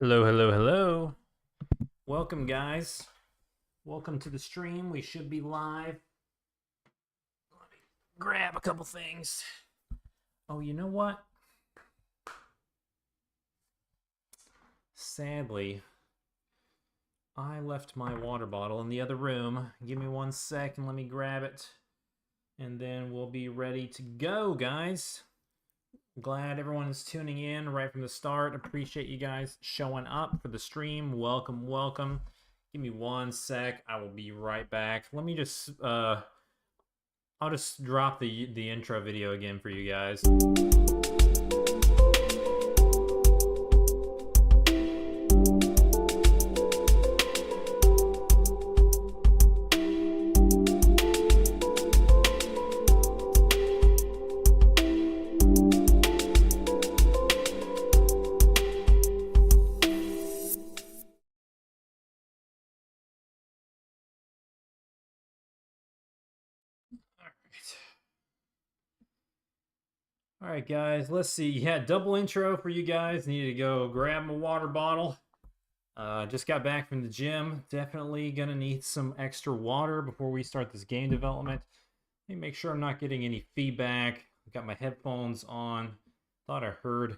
Hello, hello, hello. Welcome, guys. Welcome to the stream. We should be live. Let me grab a couple things. Oh, you know what? Sadly, I left my water bottle in the other room. Give me 1 sec and let me grab it. And then we'll be ready to go, guys. Glad everyone is tuning in right from the start. Appreciate you guys showing up for the stream. Welcome, welcome. Give me 1 sec. I will be right back. Let me just I'll just drop the intro video again for you guys. All right, guys, let's see. Yeah, double intro for you guys. Need to go grab my water bottle. Just got back from the gym. Definitely gonna need some extra water before we start this game development. Let me make sure I'm not getting any feedback. Got my headphones on. Thought I heard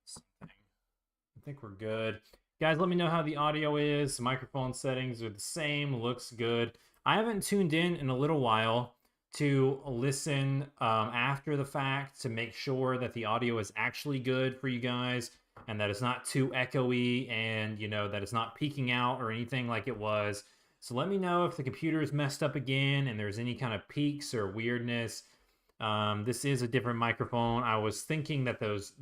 something. I think we're good. Guys, let me know how the audio is. Microphone settings are the same. Looks good. I haven't tuned in a little while to listen after the fact to make sure that the audio is actually good for you guys and that it's not too echoey and, you know, that it's not peaking out or anything like it was. So let me know if the computer is messed up again and there's any kind of peaks or weirdness. This is a different microphone. I was thinking that those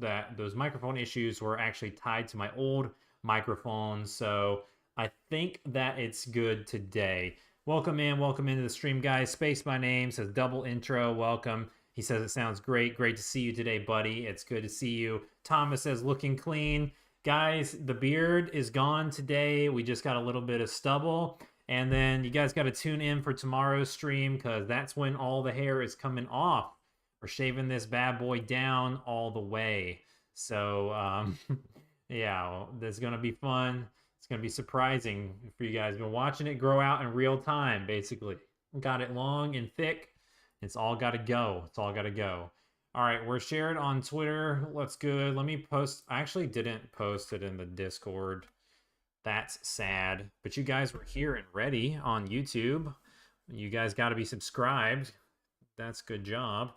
microphone issues were actually tied to my old microphone, so I think that it's good today. Welcome into the stream, guys. Space my name says double intro. Welcome. He says it sounds great. Great to see you today, buddy. It's good to see you. Thomas says looking clean. Guys, the beard is gone today. We just got a little bit of stubble. And then you guys got to tune in for tomorrow's stream because that's when all the hair is coming off. We're shaving this bad boy down all the way. So, yeah, that's going to be fun. It's going to be surprising for you guys. Been watching it grow out in real time, basically. Got it long and thick. It's all got to go. It's all got to go. All right, we're shared on Twitter. That's good. Let me post. I actually didn't post it in the Discord. That's sad. But you guys were here and ready on YouTube. You guys got to be subscribed. That's good job.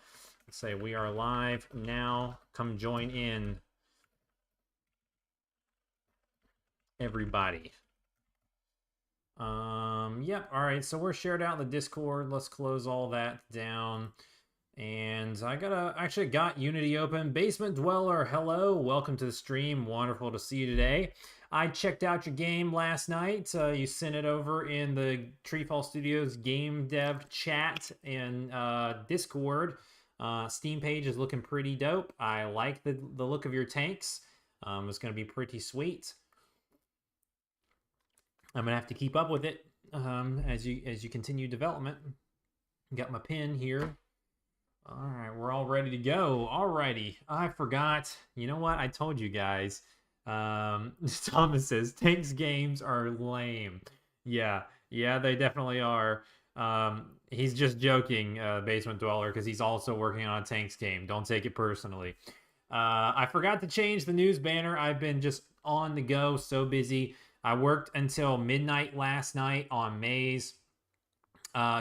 Let's say we are live now. Come join in, everybody. Yep. All right. So we're shared out in the Discord. Let's close all that down. And I actually got Unity open. Basement Dweller, hello. Welcome to the stream. Wonderful to see you today. I checked out your game last night. You sent it over in the TreeFall Studios game dev chat in Discord. Steam page is looking pretty dope. I like the look of your tanks. It's going to be pretty sweet. I'm gonna have to keep up with it as you continue development. Got my pin here. All right, we're all ready to go. All righty. I forgot. You know what? I told you guys. Thomas says tanks games are lame. Yeah, they definitely are. He's just joking, Basement Dweller, because he's also working on a tanks game. Don't take it personally. I forgot to change the news banner. I've been just on the go, so busy. I worked until midnight last night on Maze,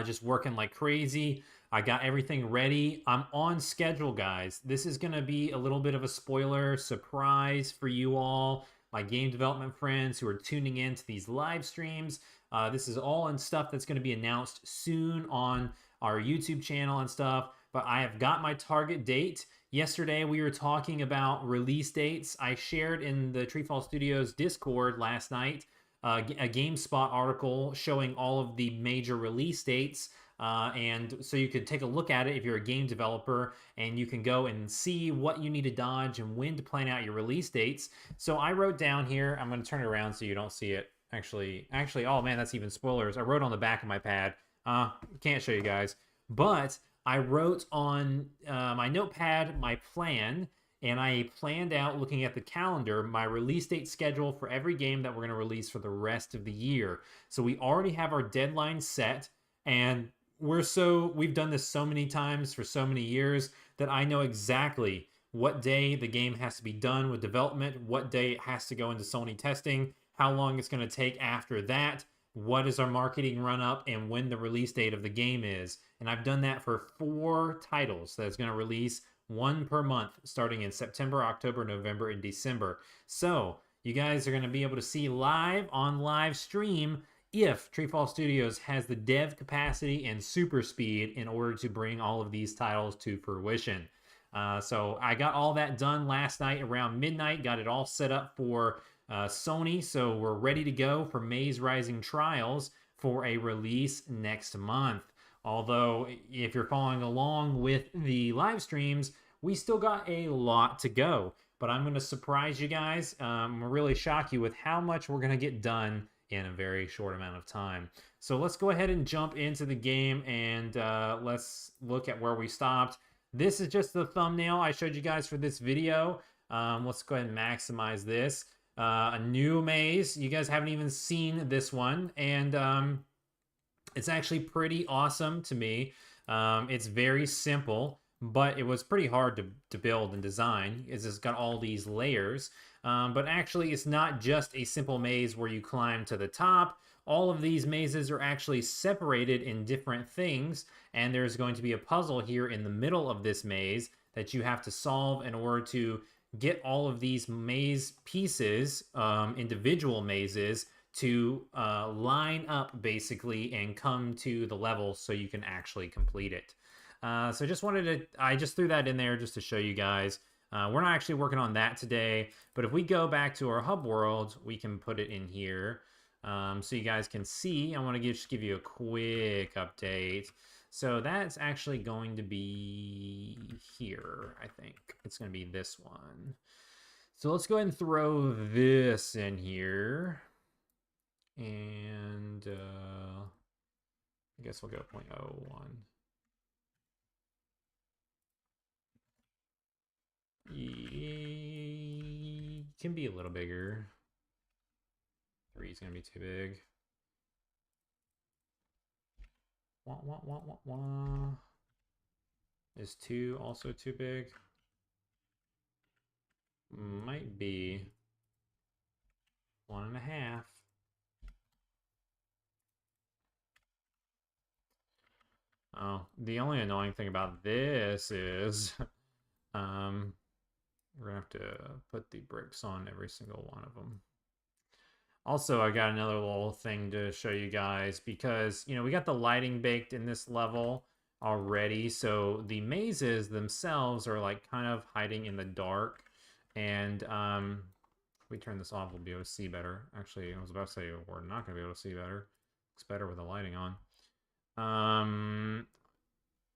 just working like crazy. I got everything ready. I'm on schedule, guys. This is going to be a little bit of a spoiler surprise for you all, my game development friends who are tuning in to these live streams. This is all in stuff that's going to be announced soon on our YouTube channel and stuff, but I have got my target date. Yesterday, we were talking about release dates. I shared in the TreeFall Studios Discord last night a GameSpot article showing all of the major release dates. And so you could take a look at it if you're a game developer, and you can go and see what you need to dodge and when to plan out your release dates. So I wrote down here, I'm going to turn it around so you don't see it. Actually, oh man, that's even spoilers. I wrote on the back of my pad. Can't show you guys. But I wrote on my notepad my plan, and I planned out, looking at the calendar, my release date schedule for every game that we're going to release for the rest of the year. So we already have our deadline set, and we've done this so many times for so many years that I know exactly what day the game has to be done with development, what day it has to go into Sony testing, how long it's going to take after that, what is our marketing run up, and when the release date of the game is. And I've done that for 4 titles that's going to release one per month starting in September, October, November, and December. So you guys are going to be able to see live on live stream if TreeFall Studios has the dev capacity and super speed in order to bring all of these titles to fruition. So I got all that done last night around midnight, got it all set up for Sony, so we're ready to go for Maze Rising Trials for a release next month. Although, if you're following along with the live streams, we still got a lot to go. But I'm going to surprise you guys, really shock you with how much we're going to get done in a very short amount of time. So let's go ahead and jump into the game, and let's look at where we stopped. This is just the thumbnail I showed you guys for this video. Let's go ahead and maximize this. A new maze. You guys haven't even seen this one, and it's actually pretty awesome to me. It's very simple, but it was pretty hard to build and design, as it's got all these layers. But actually, it's not just a simple maze where you climb to the top. All of these mazes are actually separated in different things, and there's going to be a puzzle here in the middle of this maze that you have to solve in order to get all of these maze pieces, individual mazes, to line up basically and come to the level so you can actually complete it. So I just threw that in there just to show you guys. We're not actually working on that today, but if we go back to our hub world, we can put it in here. So you guys can see. I want to just give you a quick update. So that's actually going to be here, I think. It's going to be this one. So let's go ahead and throw this in here. And I guess we'll go 0.01. It can be a little bigger. 3 is going to be too big. Wah, wah, wah, wah, wah. Is 2 also too big? Might be 1.5. Oh, the only annoying thing about this is we're gonna have to put the bricks on every single one of them. Also, I got another little thing to show you guys, because, you know, we got the lighting baked in this level already, so the mazes themselves are like kind of hiding in the dark, and if we turn this off, we'll be able to see better. Actually, I was about to say we're not going to be able to see better. Looks better with the lighting on.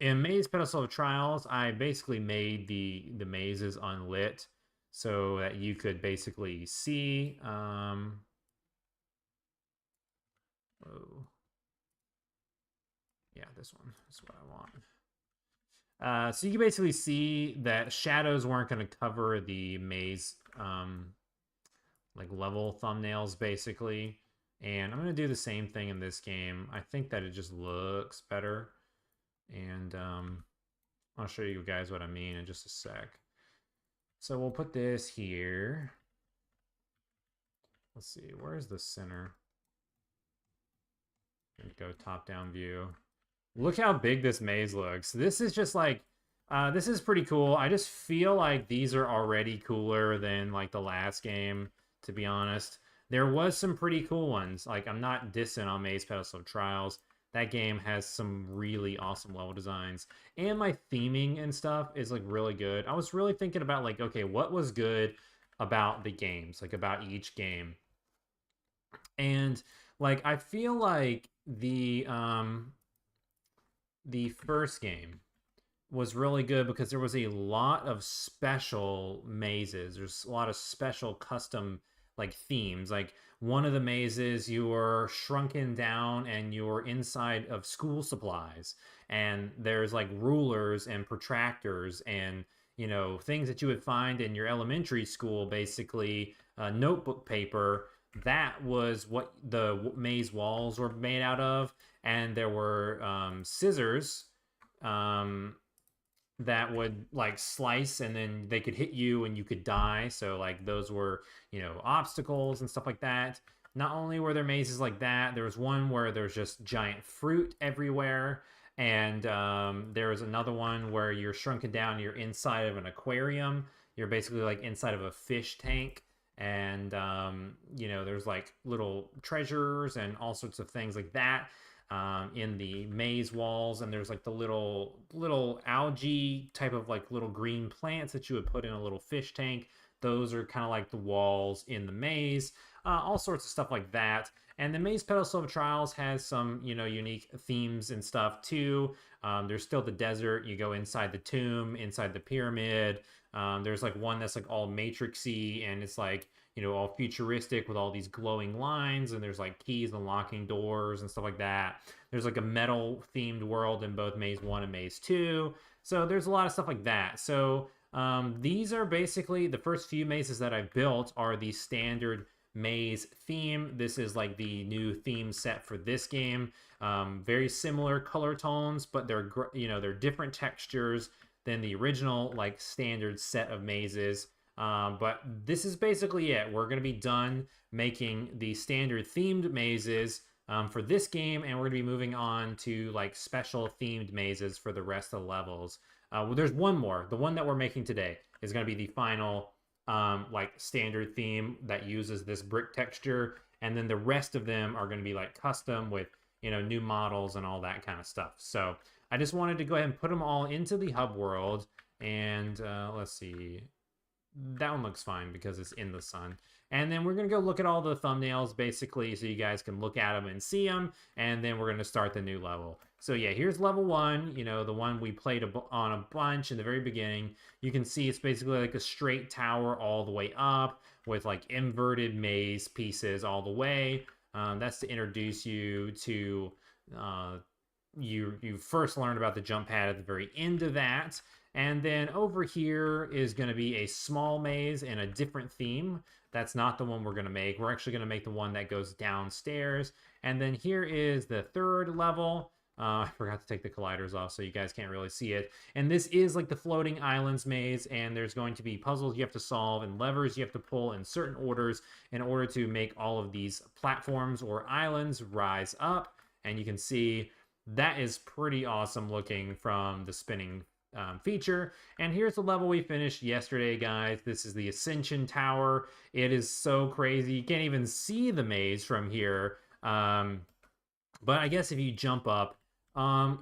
In Maze Pedestal of Trials, I basically made the mazes unlit so that you could basically see. Whoa. Yeah, this one is what I want. So you can basically see that shadows weren't going to cover the maze, like level thumbnails, basically. And I'm going to do the same thing in this game. I think that it just looks better. And I'll show you guys what I mean in just a sec. So we'll put this here. Let's see, where's the center? Go top-down view. Look how big this maze looks. This is just like, this is pretty cool. I just feel like these are already cooler than like the last game, to be honest. There was some pretty cool ones. Like, I'm not dissing on Maze Pedestal of Trials. That game has some really awesome level designs. And my theming and stuff is like really good. I was really thinking about like, okay, what was good about the games, like about each game. And like, I feel like the first game was really good because there was a lot of special mazes. There's a lot of special custom like themes. Like, one of the mazes, you were shrunken down and you're inside of school supplies, and there's like rulers and protractors, and you know, things that you would find in your elementary school, basically notebook paper. That was what the maze walls were made out of, and there were scissors um, that would like slice, and then they could hit you and you could die. So like those were, you know, obstacles and stuff like that. Not only were there mazes like that, there was one where there's just giant fruit everywhere, and there was another one where you're shrunken down, you're inside of an aquarium, you're basically like inside of a fish tank. And you know, there's like little treasures and all sorts of things like that in the maze walls. And there's like the little algae type of like little green plants that you would put in a little fish tank. Those are kind of like the walls in the maze. All sorts of stuff like that. And the Maze Petal Silver Trials has some, you know, unique themes and stuff too. There's still the desert. You go inside the tomb, inside the pyramid. There's like one that's like all matrixy, and it's like, you know, all futuristic with all these glowing lines, and there's like keys unlocking doors and stuff like that. There's like a metal themed world in both Maze 1 and Maze 2. So there's a lot of stuff like that. So these are basically the first few mazes that I've built are the standard maze theme. This is like the new theme set for this game. Very similar color tones, but they're, you know, they're different textures than the original like standard set of mazes. But this is basically it. We're going to be done making the standard themed mazes for this game, and we're going to be moving on to like special themed mazes for the rest of the levels. Well, there's one more. The one that we're making today is going to be the final like standard theme that uses this brick texture, and then the rest of them are going to be like custom with, you know, new models and all that kind of stuff. So I just wanted to go ahead and put them all into the hub world. And let's see, that one looks fine because it's in the sun. And then we're going to go look at all the thumbnails basically so you guys can look at them and see them. And then we're going to start the new level. So yeah, here's level 1, you know, the one we played on a bunch in the very beginning. You can see it's basically like a straight tower all the way up with like inverted maze pieces all the way. That's to introduce you to, you first learn about the jump pad at the very end of that. And then over here is going to be a small maze in a different theme. That's not the one we're going to make. We're actually going to make the one that goes downstairs. And then here is the third level. I forgot to take the colliders off so you guys can't really see it. And this is like the floating islands maze, and there's going to be puzzles you have to solve and levers you have to pull in certain orders in order to make all of these platforms or islands rise up. And you can see that is pretty awesome looking from the spinning feature. And here's the level we finished yesterday, guys. This is the Ascension Tower. It is so crazy. You can't even see the maze from here. But I guess if you jump up,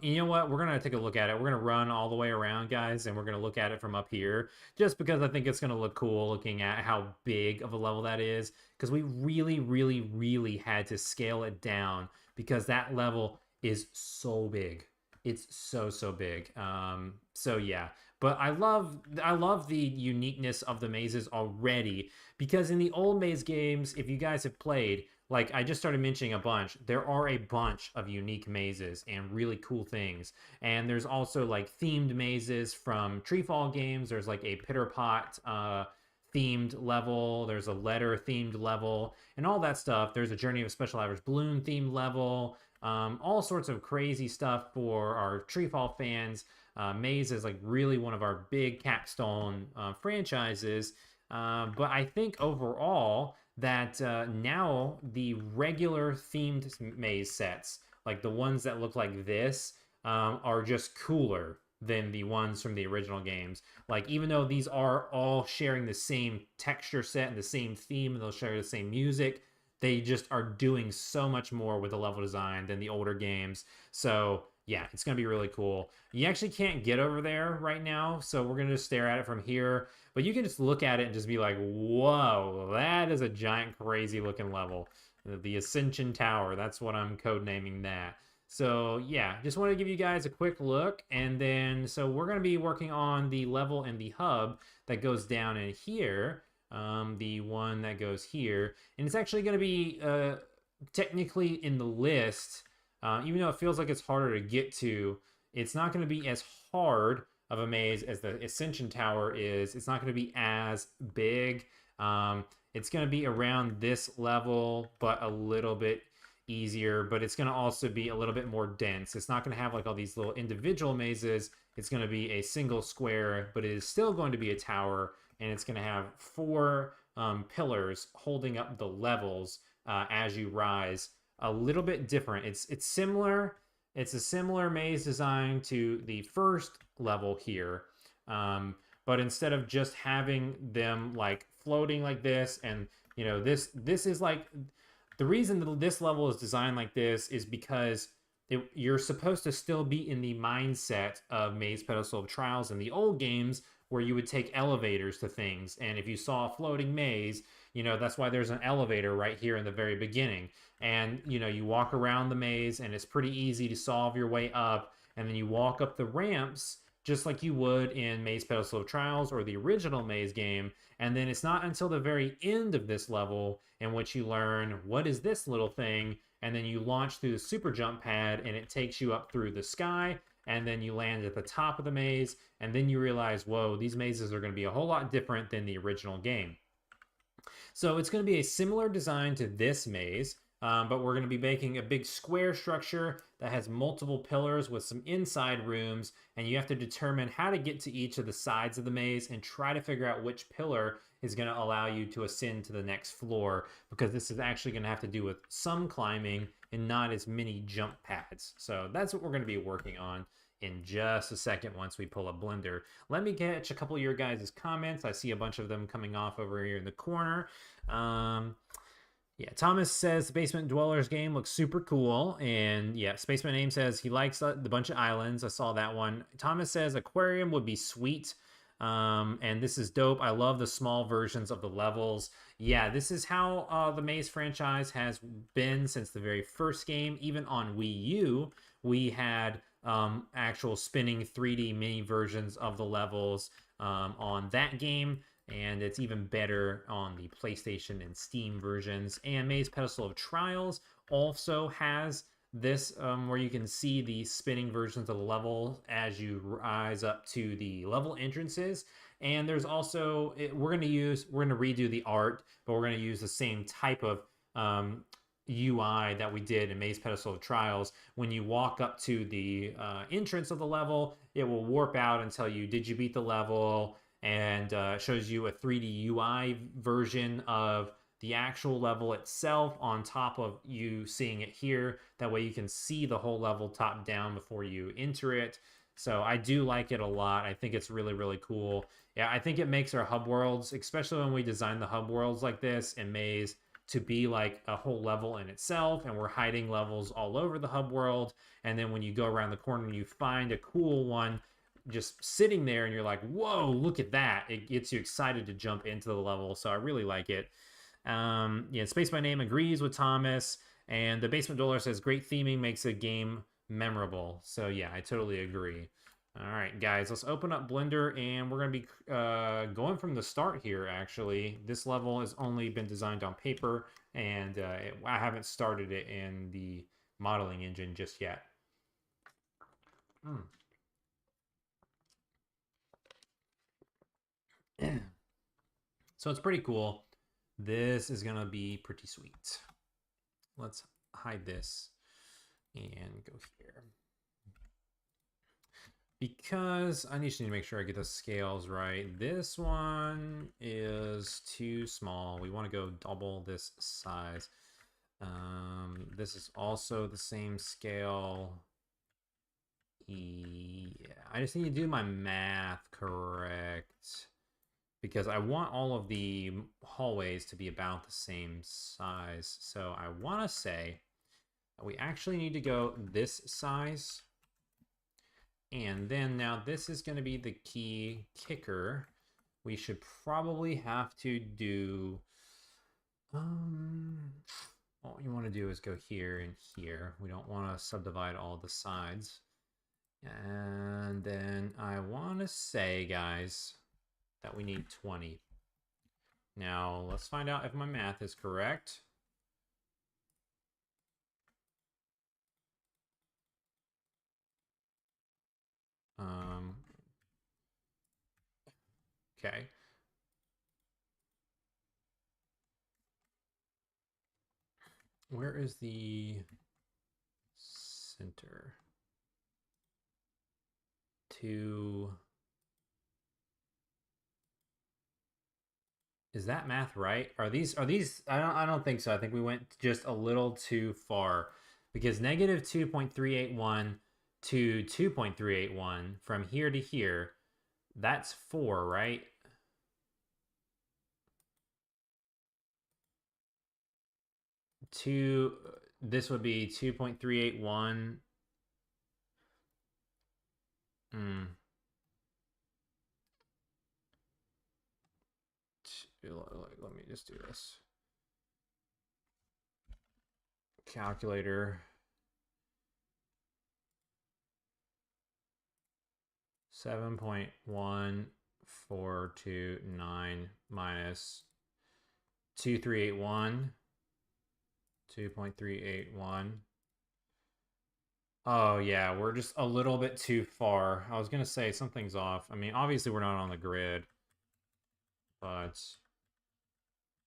you know what? We're going to take a look at it. We're going to run all the way around, guys, and we're going to look at it from up here just because I think it's going to look cool looking at how big of a level that is, because we really, really, really had to scale it down because that level is so big. It's so big. So yeah, but I love the uniqueness of the mazes already, because in the old maze games, if you guys have played, like I just started mentioning a bunch, there are a bunch of unique mazes and really cool things. And there's also like themed mazes from TreeFall games. There's like a Pitter Pot themed level, there's a letter themed level, and all that stuff. There's a Journey of a Special Average Balloon themed level. All sorts of crazy stuff for our TreeFall fans. Maze is like really one of our big capstone franchises. But I think overall that now the regular themed maze sets, like the ones that look like this, are just cooler than the ones from the original games. Like, even though these are all sharing the same texture set and the same theme, and they'll share the same music, they just are doing so much more with the level design than the older games. So yeah, it's going to be really cool. You actually can't get over there right now, so we're going to just stare at it from here. But you can just look at it and just be like, whoa, that is a giant, crazy looking level. The Ascension Tower, that's what I'm codenaming that. So yeah, just want to give you guys a quick look. And then, so we're going to be working on the level in the hub that goes down in here. The one that goes here, and it's actually going to be technically in the list, even though it feels like it's harder to get to. It's not going to be as hard of a maze as the Ascension Tower is. It's not going to be as big. It's going to be around this level, but a little bit easier, but it's going to also be a little bit more dense. It's not going to have like all these little individual mazes. It's going to be a single square, but it is still going to be a tower, and it's going to have four pillars holding up the levels as you rise. A little bit different. It's similar. It's a similar maze design to the first level here, but instead of just having them like floating like this, and you know this is like the reason that this level is designed like this is because you're supposed to still be in the mindset of Maze Pedestal of Trials in the old games where you would take elevators to things. And if you saw a floating maze, you know, that's why there's an elevator right here in the very beginning. And, you know, you walk around the maze and it's pretty easy to solve your way up. And then you walk up the ramps just like you would in Maze Pedestal of Trials or the original Maze game. And then it's not until the very end of this level in which you learn what is this little thing, and then you launch through the super jump pad and it takes you up through the sky, and then you land at the top of the maze, and then you realize, whoa, these mazes are going to be a whole lot different than the original game. So it's going to be a similar design to this maze, but we're going to be making a big square structure that has multiple pillars with some inside rooms, and you have to determine how to get to each of the sides of the maze and try to figure out which pillar is going to allow you to ascend to the next floor, because this is actually going to have to do with some climbing and not as many jump pads. So that's what we're going to be working on in just a second once we pull up Blender. Let me catch a couple of your guys' comments. I see a bunch of them coming off over here in the corner. Yeah, Thomas says the Basement Dwellers game looks super cool. And yeah, Spaceman Aim says he likes the bunch of islands. I saw that one. Thomas says aquarium would be sweet. And this is dope. I love the small versions of the levels. Yeah, this is how the Maze franchise has been since the very first game. Even on Wii U, we had actual spinning 3D mini versions of the levels on that game. And it's even better on the PlayStation and Steam versions. And Maze Pedestal of Trials also has this where you can see the spinning versions of the level as you rise up to the level entrances. And there's also, we're going to redo the art, but we're going to use the same type of UI that we did in Maze Pedestal of Trials. When you walk up to the entrance of the level, it will warp out and tell you, did you beat the level? And shows you a 3D UI version of the actual level itself on top of you seeing it here. That way you can see the whole level top down before you enter it. So I do like it a lot. I think it's really, really cool. Yeah, I think it makes our hub worlds, especially when we design the hub worlds like this in Maze, to be like a whole level in itself, and we're hiding levels all over the hub world. And then when you go around the corner and you find a cool one just sitting there and you're like, whoa, look at that. It gets you excited to jump into the level. So I really like it. Yeah, Space by Name agrees with Thomas. And the Basement Dweller says great theming makes a game memorable. So yeah, I totally agree. All right, guys, let's open up Blender, and we're going to be going from the start here, actually. This level has only been designed on paper, and I haven't started it in the modeling engine just yet. So it's pretty cool. This is going to be pretty sweet. Let's hide this and go here. Because I need to make sure I get the scales right. This one is too small. We want to go double this size. This is also the same scale. Yeah, I just need to do my math correct, because I want all of the hallways to be about the same size. So I want to say that we actually need to go this size. And then now this is going to be the key kicker. We should probably have to do, what you want to do is go here and here. We don't want to subdivide all the sides. And then I want to say, guys, that we need 20. Now, let's find out if my math is correct. Okay. Where is the center? Is that math right? Are these I don't think so. I think we went just a little too far because negative 2.381 to 2.381 from here to here, that's 4, right? Two This would be 2.381. Hmm. Let me just do this. Calculator. 7.1429 minus 2381. 2.381. Oh yeah, we're just a little bit too far. I was gonna say something's off. I mean, obviously we're not on the grid, but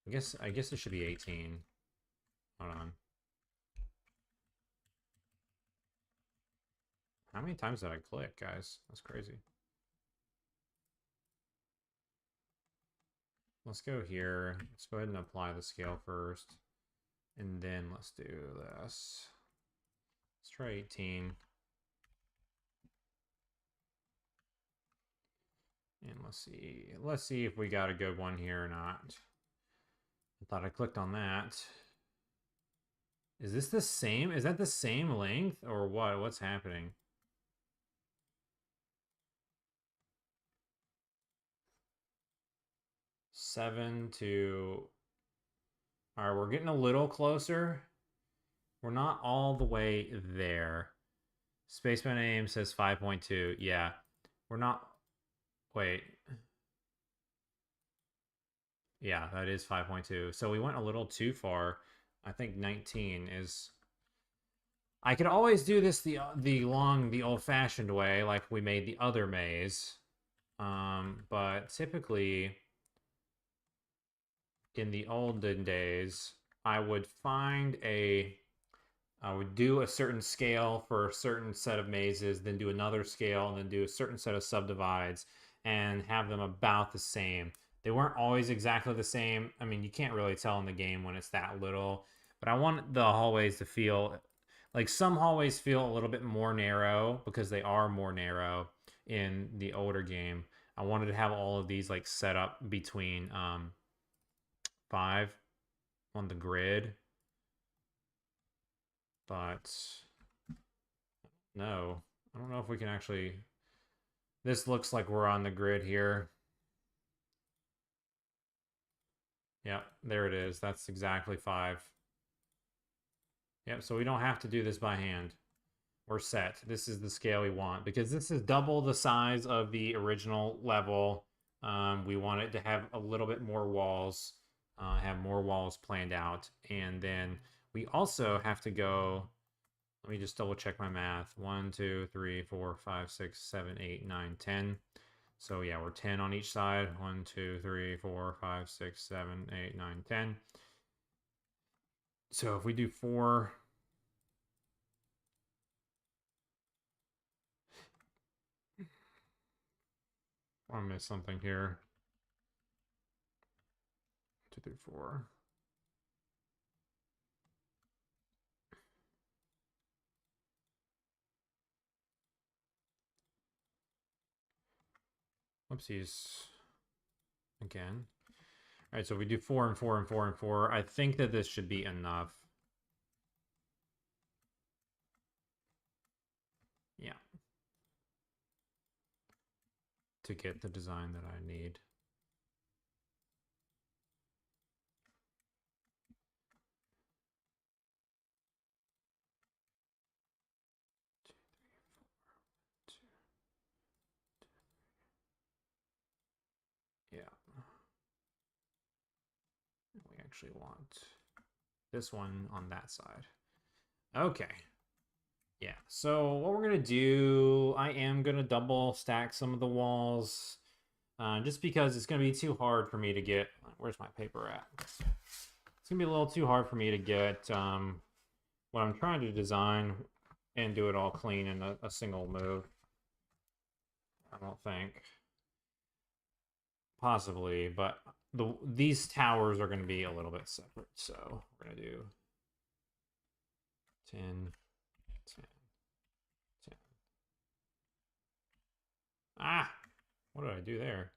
I guess it should be 18. Hold on. How many times did I click, guys? That's crazy. Let's go here. Let's go ahead and apply the scale first. And then let's do this. Let's try 18. And let's see if we got a good one here or not. I thought I clicked on that. Is this the same? Is that the same length or what? What's happening? Seven to... All right, we're getting a little closer. We're not all the way there. Spaceman aim says 5.2. Yeah, we're not... Wait. Yeah, that is 5.2. So we went a little too far. I think 19 is... I could always do this the old-fashioned way, like we made the other maze. But typically, in the olden days, I would do a certain scale for a certain set of mazes, then do another scale, and then do a certain set of subdivides, and have them about the same. They weren't always exactly the same. I mean, you can't really tell in the game when it's that little, but I want the hallways to feel like some hallways feel a little bit more narrow because they are more narrow in the older game. I wanted to have all of these like set up between 5 on the grid, but no, I don't know if we can actually... This looks like we're on the grid here. Yep, there it is. That's exactly 5. Yep, so we don't have to do this by hand. We're set. This is the scale we want because this is double the size of the original level. We want it to have a little bit more walls, have more walls planned out. And then we also have to go... Let me just double check my math. 1, 2, 3, 4, 5, 6, 7, 8, 9, 10. So yeah, we're 10 on each side. 1, 2, 3, 4, 5, 6, 7, 8, 9, 10. So if we do 4... I missed something here. 2, 3, 4. Whoopsies. Again. All right, so we do 4 and 4 and 4 and 4. I think that this should be enough. Yeah. To get the design that I need. Yeah. We actually want this one on that side. Okay. Yeah, so what we're going to do, I am going to double stack some of the walls. just because it's going to be too hard for me to get. Where's my paper at? It's going to be a little too hard for me to get what I'm trying to design and do it all clean in a single move. I don't think. Possibly, but these towers are going to be a little bit separate, so we're going to do 10, 10, 10. Ah! What did I do there?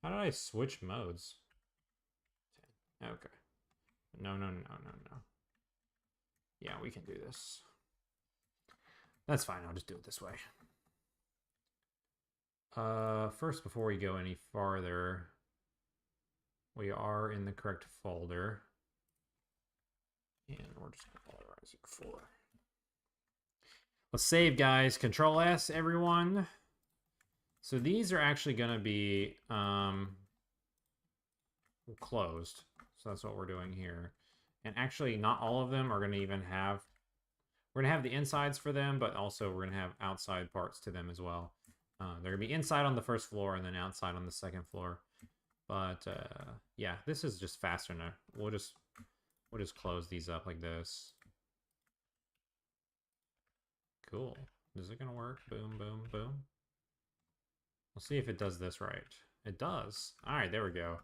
How did I switch modes? 10. Okay. No, no, no, no, no. Yeah, we can do this. That's fine. I'll just do it this way. First, before we go any farther, we are in the correct folder. And we're just going to follow Isaac 4. Let's save, guys. Control S, everyone. So these are actually going to be closed. So that's what we're doing here. And actually, not all of them are going to even have... We're going to have the insides for them, but also we're going to have outside parts to them as well. They're going to be inside on the first floor and then outside on the second floor. But yeah, this is just faster now. We'll just close these up like this. Cool. Is it gonna work? Boom, boom, boom. We'll see if it does this right. It does. All right, there we go.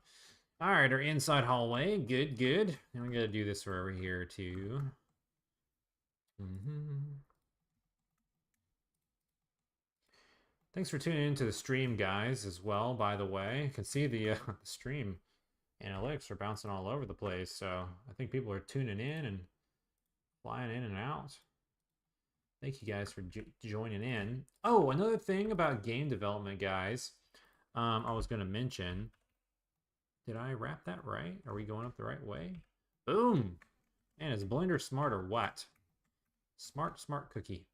All right, our inside hallway. Good, good. And we gotta do this over here too. Thanks for tuning into the stream, guys, as well, by the way. You can see the stream analytics are bouncing all over the place, so I think people are tuning in and flying in and out. Thank you guys for joining in. Oh, another thing about game development, guys, I was going to mention. Did I wrap that right? Are we going up the right way? Boom! Man, is Blender smart or what? Smart cookie.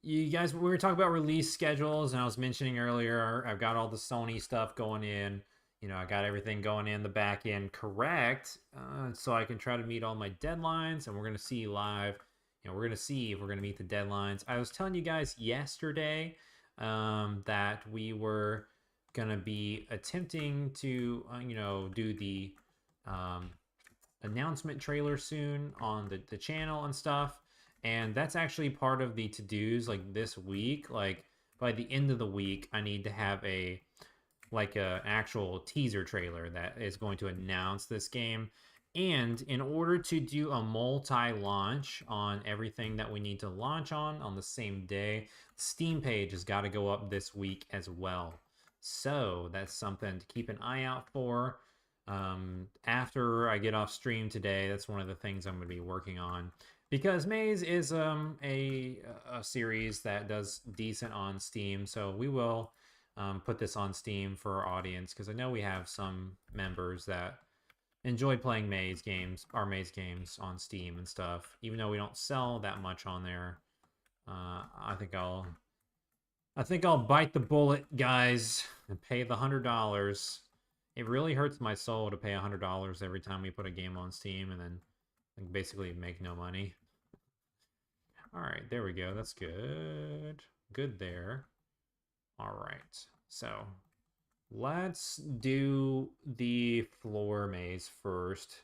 You guys, we were talking about release schedules, and I was mentioning earlier, I've got all the Sony stuff going in. You know, I got everything going in the back end correct, so I can try to meet all my deadlines, and we're going to see live. You know, we're going to see if we're going to meet the deadlines. I was telling you guys yesterday that we were going to be attempting to, you know, do the announcement trailer soon on the channel and stuff. And that's actually part of the to-dos, like this week. Like by the end of the week, I need to have a actual teaser trailer that is going to announce this game. And in order to do a multi-launch on everything that we need to launch on the same day, the Steam page has got to go up this week as well. So that's something to keep an eye out for. After I get off stream today, that's one of the things I'm going to be working on. Because Maze is a series that does decent on Steam, so we will put this on Steam for our audience, because I know we have some members that enjoy playing Maze games, our Maze games on Steam and stuff. Even though we don't sell that much on there, I think I'll bite the bullet, guys, and pay the $100. It really hurts my soul to pay $100 every time we put a game on Steam and then basically make no money. All right, there we go. That's good. Good there. All right, so let's do the floor maze first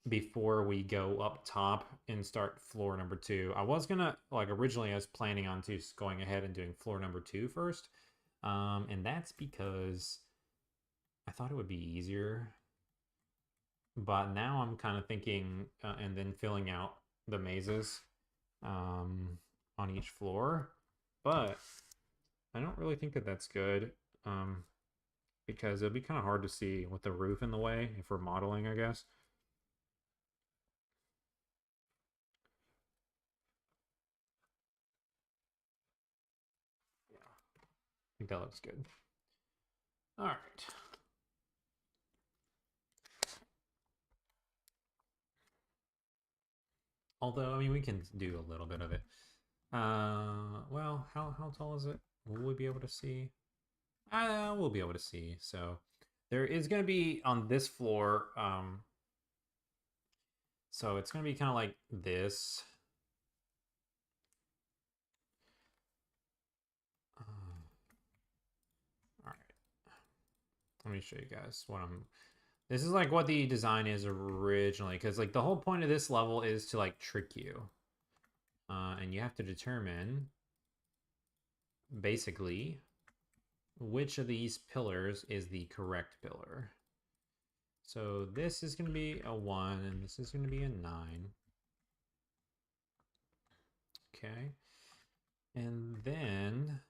before we go up top and start floor number 2. I was gonna, like, originally I was planning on just going ahead and doing floor number 2 first, and that's because I thought it would be easier. But now I'm kind of thinking and then filling out the mazes on each floor. But I don't really think that that's good because it'll be kind of hard to see with the roof in the way if we're modeling, I guess. Yeah, I think that looks good. All right. Although, I mean, we can do a little bit of it. Well, how tall is it? Will we be able to see? We'll be able to see. So there is going to be on this floor. So it's going to be kind of like this. Let me show you guys what I'm. This is like what the design is originally, because like the whole point of this level is to like trick you, and you have to determine basically which of these pillars is the correct pillar. So this is going to be a 1, and this is going to be a 9. Okay. And then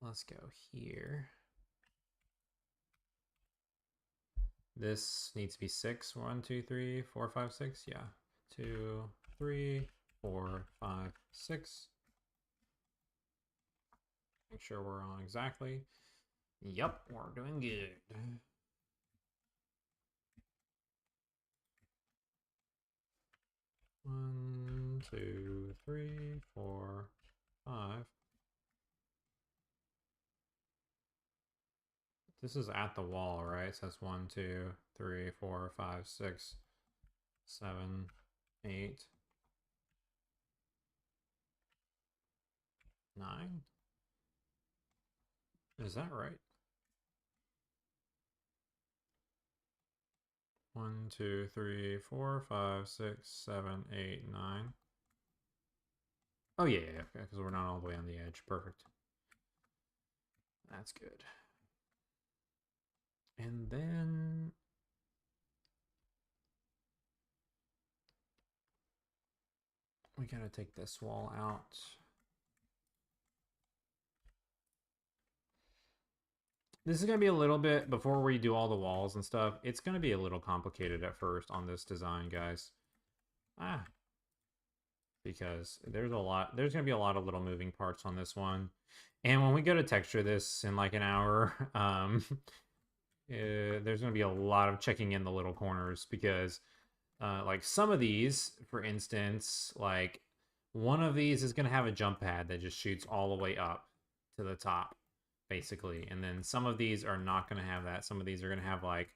let's go here. This needs to be 6. 1, 2, 3, 4, 5, 6. Yeah. 2, 3, 4, 5, 6. Make sure we're on exactly. Yep, we're doing good. 1, 2, 3, 4, 5. This is at the wall, right? So that's 1, 2, 3, 4, 5, 6, 7, 8, 9. Is that right? 1, 2, 3, 4, 5, 6, 7, 8, 9. Oh yeah, yeah, okay, because we're not all the way on the edge. Perfect. That's good. And then we gotta take this wall out. This is gonna be a little bit, before we do all the walls and stuff, it's gonna be a little complicated at first on this design, guys. Because there's gonna be a lot of little moving parts on this one. And when we go to texture this in like an hour, there's gonna be a lot of checking in the little corners, because like some of these, for instance, like one of these is gonna have a jump pad that just shoots all the way up to the top, basically. And then some of these are not gonna have that. Some of these are gonna have like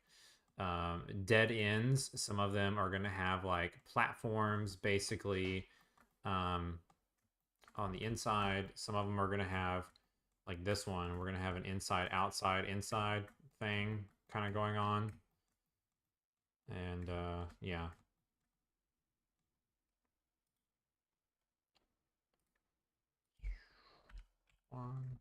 dead ends. Some of them are gonna have like platforms, basically, on the inside. Some of them are gonna have, like this one, we're gonna have an inside, outside, inside thing kind of going on. And yeah. One.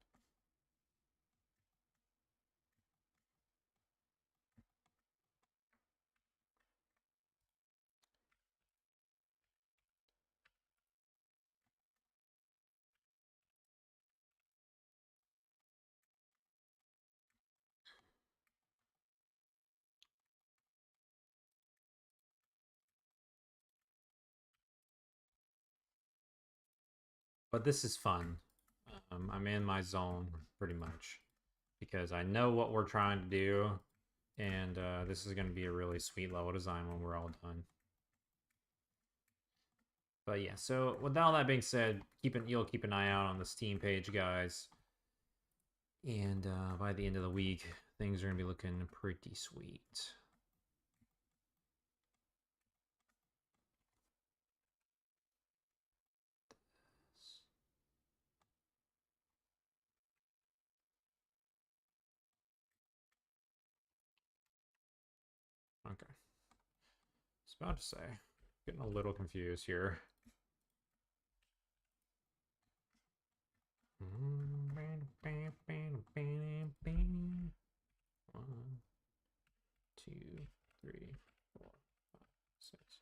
But this is fun. I'm in my zone pretty much, because I know what we're trying to do, and this is going to be a really sweet level design when we're all done. But yeah, so with all that being said, you'll keep an eye out on the Steam page, guys. And by the end of the week, things are going to be looking pretty sweet. Okay. I was about to say, getting a little confused here. 1, 2, 3, 4, 5, 6.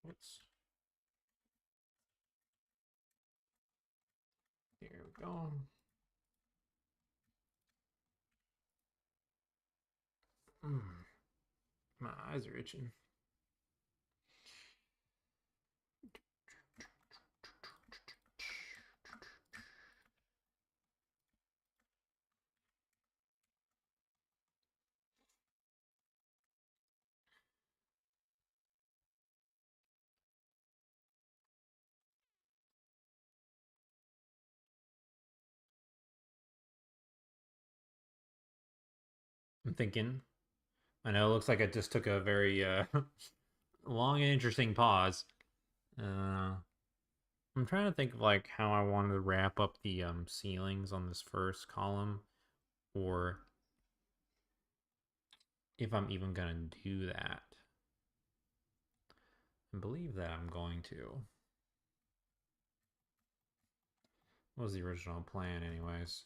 Oops. There we go. My eyes are itching. I'm thinking I know it looks like I just took a very long and interesting pause. I'm trying to think of like how I wanted to wrap up the ceilings on this first column, or if I'm even gonna do that. I believe that I'm going to. What was the original plan, anyways?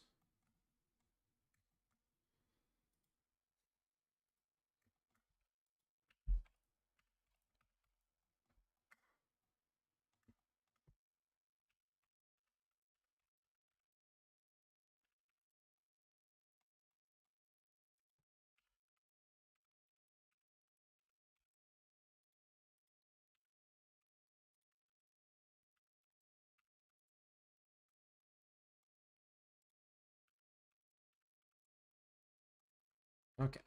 Okay.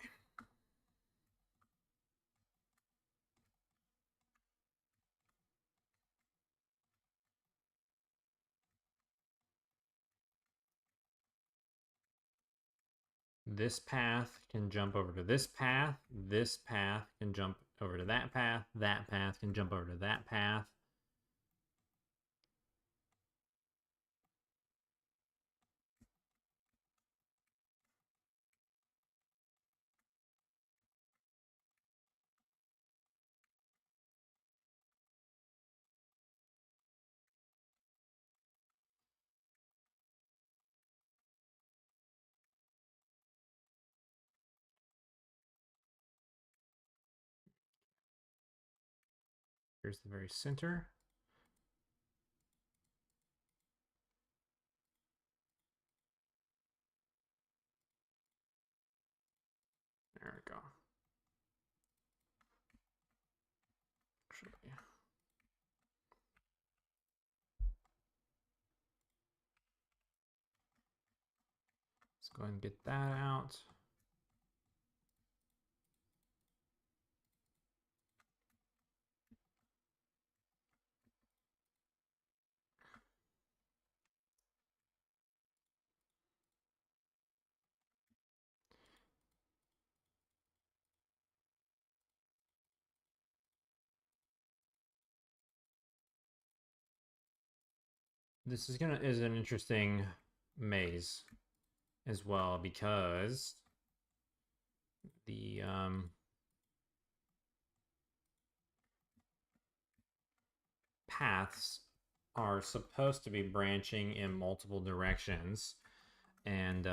This path can jump over to this path. This path can jump over to that path. That path can jump over to that path. Here's the very center. There we go. Actually, let's go ahead and get that out. This is an interesting maze as well, because the paths are supposed to be branching in multiple directions, and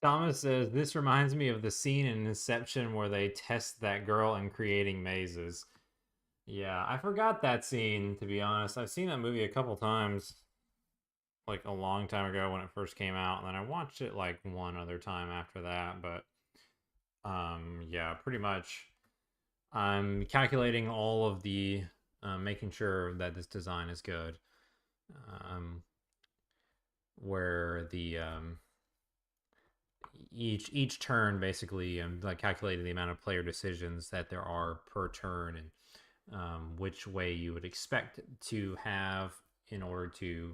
Thomas says this reminds me of the scene in Inception where they test that girl in creating mazes. Yeah, I forgot that scene, to be honest. I've seen that movie a couple times, like a long time ago when it first came out, and then I watched it like one other time after that, but yeah, pretty much I'm calculating all of the making sure that this design is good. Um where the each turn basically like calculating the amount of player decisions that there are per turn and which way you would expect to have in order to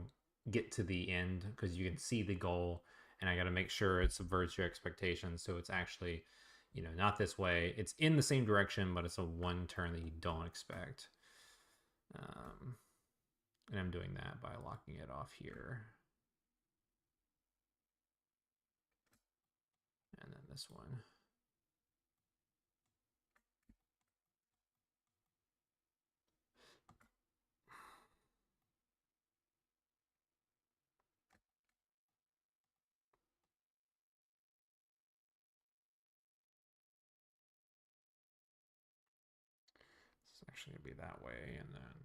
get to the end because you can see the goal and I got to make sure it subverts your expectations so it's actually not this way, it's in the same direction but it's a one turn that you don't expect. um, and I'm doing that by locking it off here and then this one. It's actually gonna be that way and then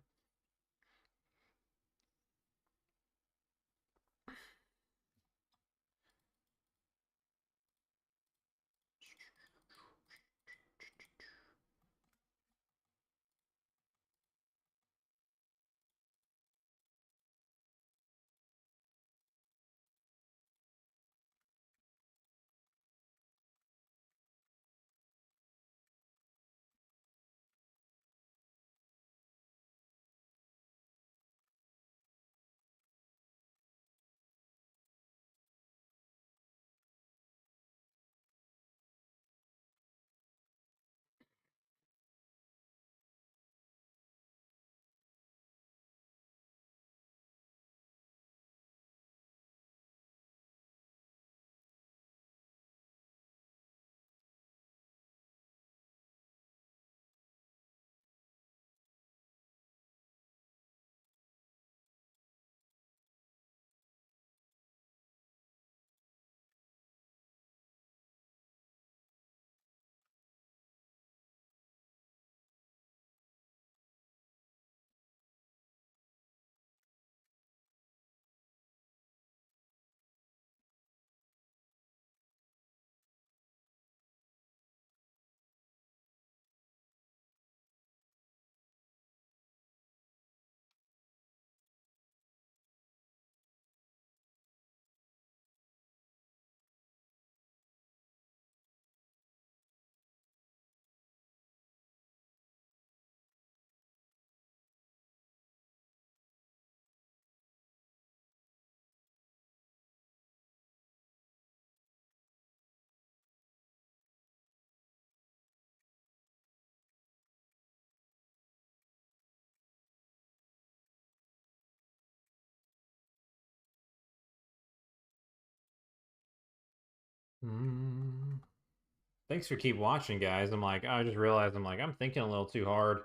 thanks for keep watching, guys. I'm like, I just realized I'm like, I'm thinking a little too hard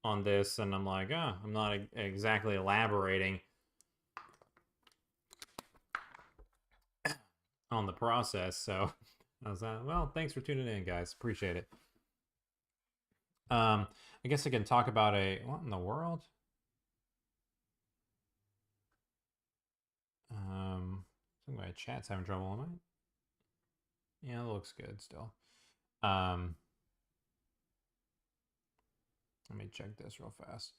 on this, and I'm like, oh, I'm not exactly elaborating on the process. So I was like, well, thanks for tuning in, guys. Appreciate it. I guess I can talk about what in the world? Think my chat's having trouble, am I? Yeah, it looks good still. Let me check this real fast.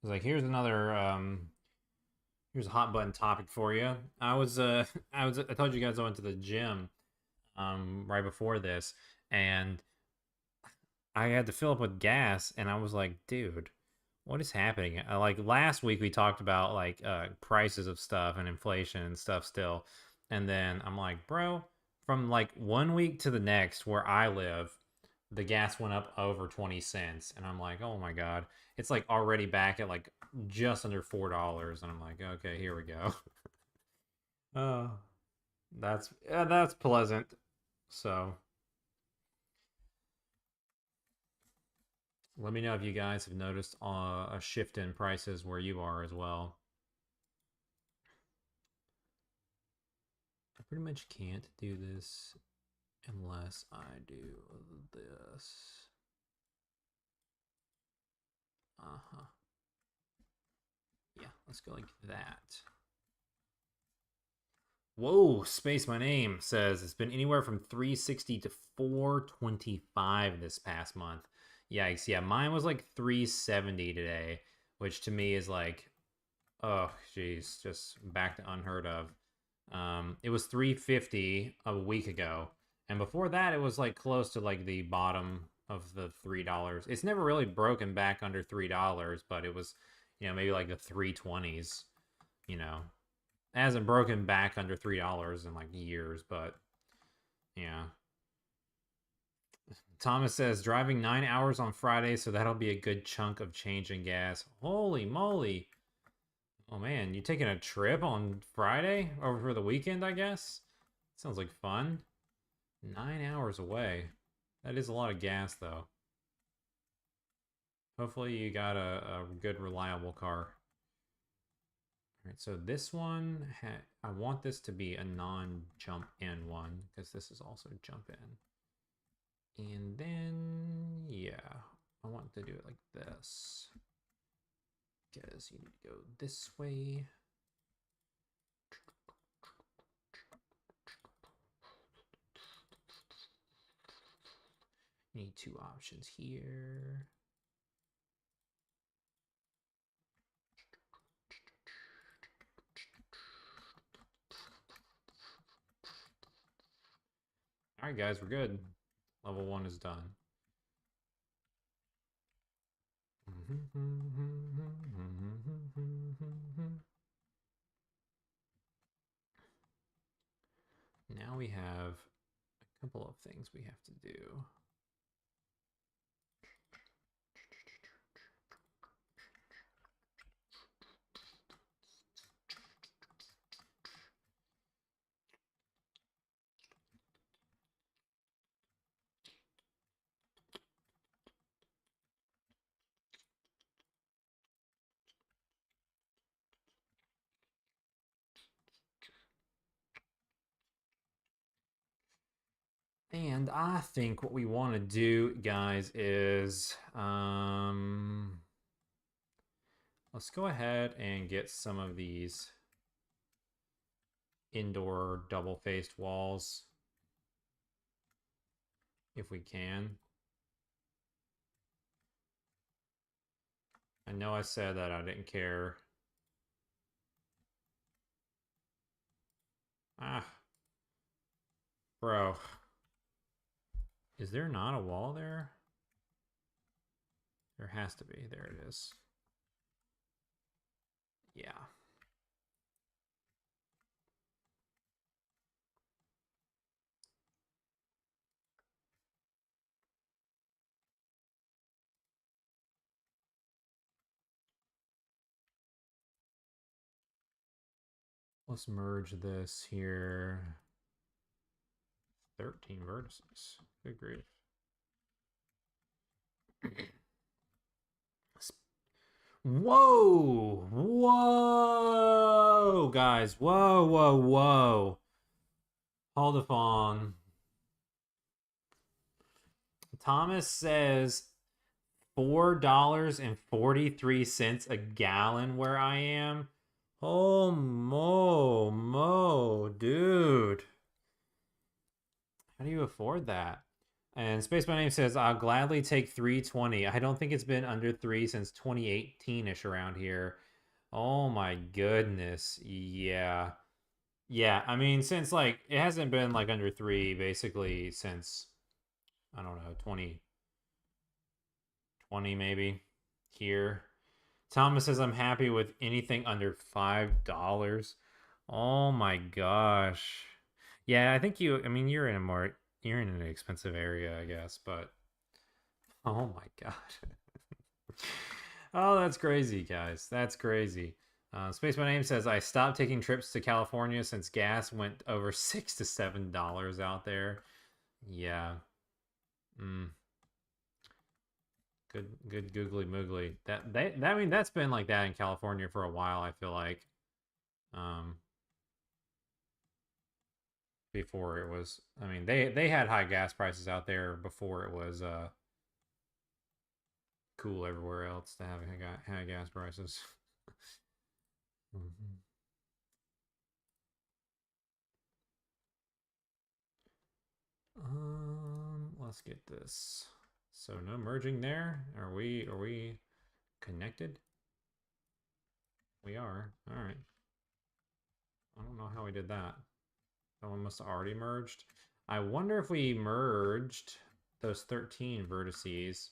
It's like here's another here's a hot button topic for you. I told you guys I went to the gym right before this and I had to fill up with gas and I was like, dude, what is happening? Like last week we talked about like prices of stuff and inflation and stuff still. And then I'm like, bro, from like one week to the next where I live, the gas went up over 20 cents and I'm like, "Oh my god. It's like already back at like just under $4." And I'm like, "Okay, here we go." Oh, that's pleasant. So, let me know if you guys have noticed a shift in prices where you are as well. I'm pretty much can't do this unless I do this. Uh-huh. Yeah, let's go like that. Whoa, Space My Name says it's been anywhere from 360 to 425 this past month. Yikes. Yeah, mine was like 370 today, which to me is like, oh, geez, just back to unheard of. It was 350 a week ago. And before that, it was like close to like the bottom of the $3. It's never really broken back under $3, but it was, maybe like the 320s, you know. It hasn't broken back under $3 in like years, but yeah. Thomas says driving 9 hours on Friday, so that'll be a good chunk of change in gas. Holy moly. Oh man, you taking a trip on Friday over for the weekend, I guess? Sounds like fun. 9 hours away. That is a lot of gas, though. Hopefully you got a good, reliable car. All right, so this one, I want this to be a non-jump in one, because this is also jump in. And then, yeah, I want to do it like this. Because you need to go this way. You need two options here. All right, guys, we're good. Level 1 is done. Now we have a couple of things we have to do. And I think what we want to do, guys, is let's go ahead and get some of these indoor double-faced walls if we can. I know I said that I didn't care. Ah, bro. Is there not a wall there? There has to be. There it is. Yeah. Let's merge this here. 13 vertices. Good grief. Whoa! Whoa! Guys, whoa, whoa, whoa. Hold the phone. Thomas says $4.43 a gallon where I am. Oh, dude. How do you afford that? And Space My Name says, I'll gladly take 320. I don't think it's been under 3 since 2018-ish around here. Oh my goodness. Yeah. Yeah, I mean, since like it hasn't been like under 3 basically since I don't know, 2020 maybe here. Thomas says I'm happy with anything under $5. Oh my gosh. Yeah, I think I mean you're in an expensive area, I guess, but oh my god. Oh, that's crazy, guys. That's crazy. Space My Name says I stopped taking trips to California since gas went over $6 to $7 out there. Yeah. Good googly moogly. I mean that's been like that in California for a while, I feel like. Um before it was. I mean, they had high gas prices out there before it was cool everywhere else to have high gas prices. Mhm. Let's get this. So no merging there. Are we connected? We are. All right. I don't know how we did that. That one must have already merged. I wonder if we merged those 13 vertices.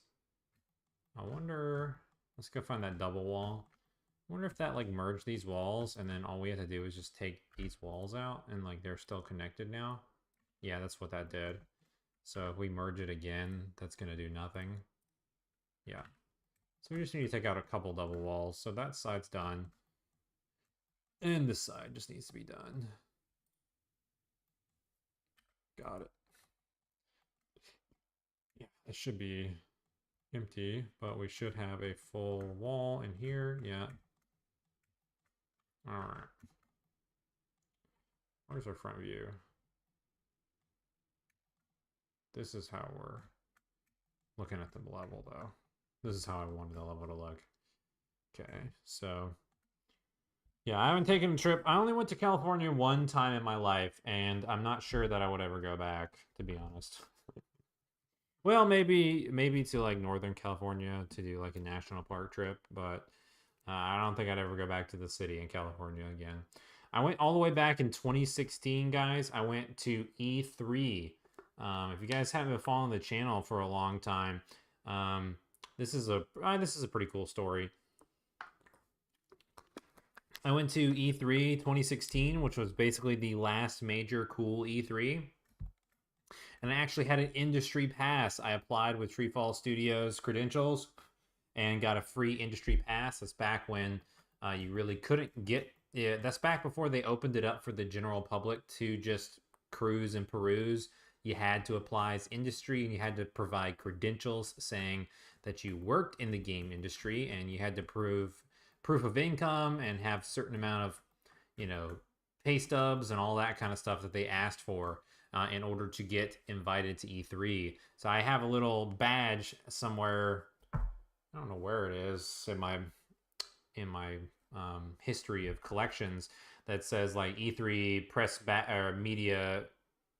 I wonder. Let's go find that double wall. I wonder if that like merged these walls and then all we have to do is just take these walls out and like they're still connected now. Yeah, that's what that did. So if we merge it again, that's going to do nothing. Yeah. So we just need to take out a couple double walls. So that side's done. And this side just needs to be done. Got it. Yeah, it should be empty, but we should have a full wall in here. Yeah. All right. Where's our front view? This is how we're looking at the level, though. This is how I wanted the level to look. Okay, so yeah, I haven't taken a trip. I only went to California one time in my life, and I'm not sure that I would ever go back, to be honest. Well, maybe to like Northern California to do like a national park trip, but I don't think I'd ever go back to the city in California again. I went all the way back in 2016, guys. I went to E3. If you guys haven't been following the channel for a long time, um, this is a pretty cool story. I went to E3 2016, which was basically the last major cool E3. And I actually had an industry pass. I applied with TreeFall Studios credentials and got a free industry pass. That's back when you really couldn't get. Yeah, that's back before they opened it up for the general public to just cruise and peruse. You had to apply as industry and you had to provide credentials saying that you worked in the game industry and you had to proof of income and have certain amount of, you know, pay stubs and all that kind of stuff that they asked for in order to get invited to E3. So I have a little badge somewhere. I don't know where it is in my history of collections that says like E3 press or media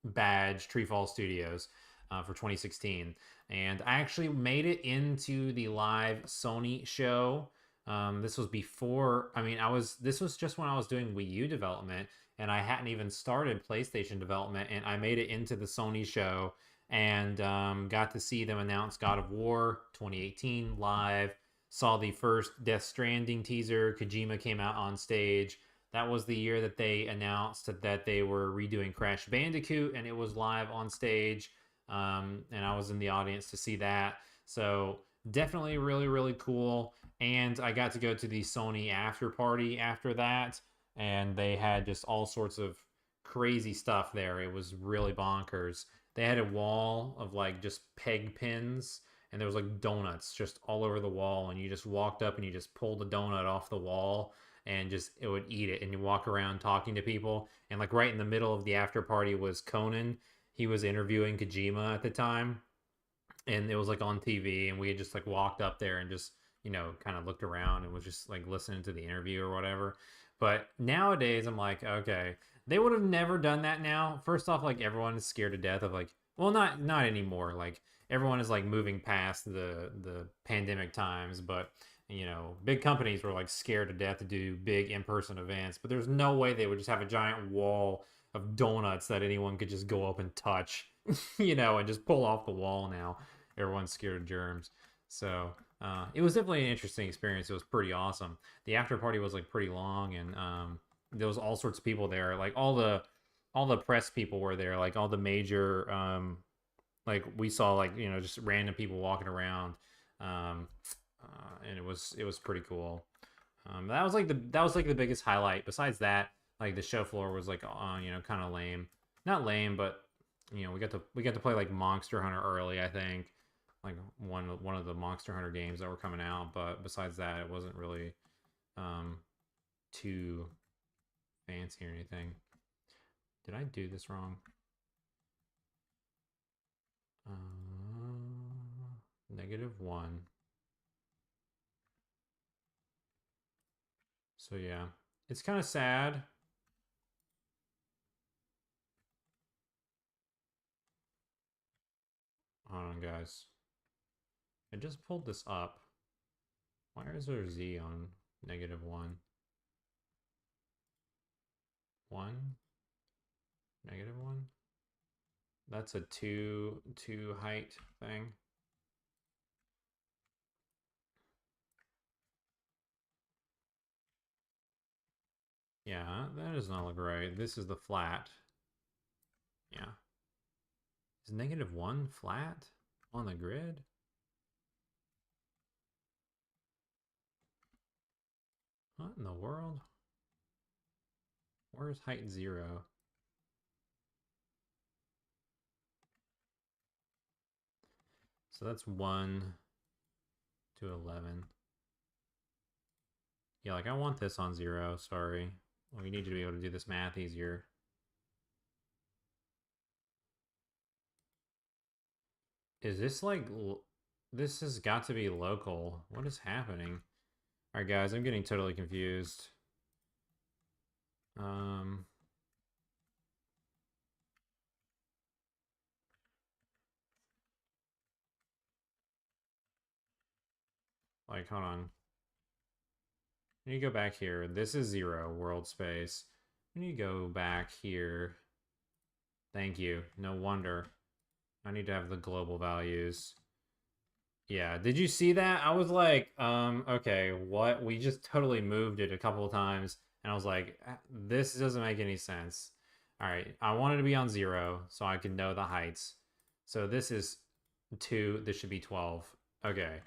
badge TreeFall Studios for 2016, and I actually made it into the live Sony show. This was before. I mean, This was just when I was doing Wii U development, and I hadn't even started PlayStation development, and I made it into the Sony show and got to see them announce God of War 2018 live. Saw the first Death Stranding teaser. Kojima came out on stage. That was the year that they announced that they were redoing Crash Bandicoot, and it was live on stage. And I was in the audience to see that. So definitely really, really cool. And I got to go to the Sony after party after that, and they had just all sorts of crazy stuff there. It was really bonkers. They had a wall of like just peg pins, and there was like donuts just all over the wall, and you just walked up and you just pulled a donut off the wall and just it would eat it, and you walk around talking to people. And like right in the middle of the after party was Conan. He was interviewing Kojima at the time, and it was like on TV, and we had just like walked up there and just, you know, kind of looked around and was just like listening to the interview or whatever. But nowadays I'm like, okay, they would have never done that now. First off, like everyone is scared to death of like, well, not anymore. Like everyone is like moving past the pandemic times, but you know, big companies were like scared to death to do big in-person events, but there's no way they would just have a giant wall of donuts that anyone could just go up and touch, you know, and just pull off the wall now. Everyone's scared of germs. So it was definitely an interesting experience. It was pretty awesome. The after party was like pretty long, and there was all sorts of people there. Like all the press people were there. Like all the major like we saw like, you know, just random people walking around, um, and it was pretty cool. That was like the biggest highlight. Besides that, like the show floor was like you know, kind of lame. Not lame, but you know, we got to play like Monster Hunter early, I think, like one of the Monster Hunter games that were coming out. But besides that, it wasn't really um, too fancy or anything. Did I do this wrong? -1. So yeah, it's kind of sad. Hold on, guys. I just pulled this up. Why is there Z on -1? 1? -1? That's a two height thing. Yeah, that does not look right. This is the flat. Yeah. Is -1 flat on the grid? What in the world? Where's height 0? So that's 1 to 11. Yeah, like I want this on 0, sorry. We need to be able to do this math easier. Is this like... This has got to be local. What is happening? Alright guys, I'm getting totally confused. Like, hold on. When you go back here, this is 0, world space. When you go back here, thank you. No wonder. I need to have the global values. Yeah, did you see that? I was like, okay, what? We just totally moved it a couple of times, and I was like, this doesn't make any sense. All right, I wanted to be on 0 so I could know the heights. So this is 2, this should be 12. Okay.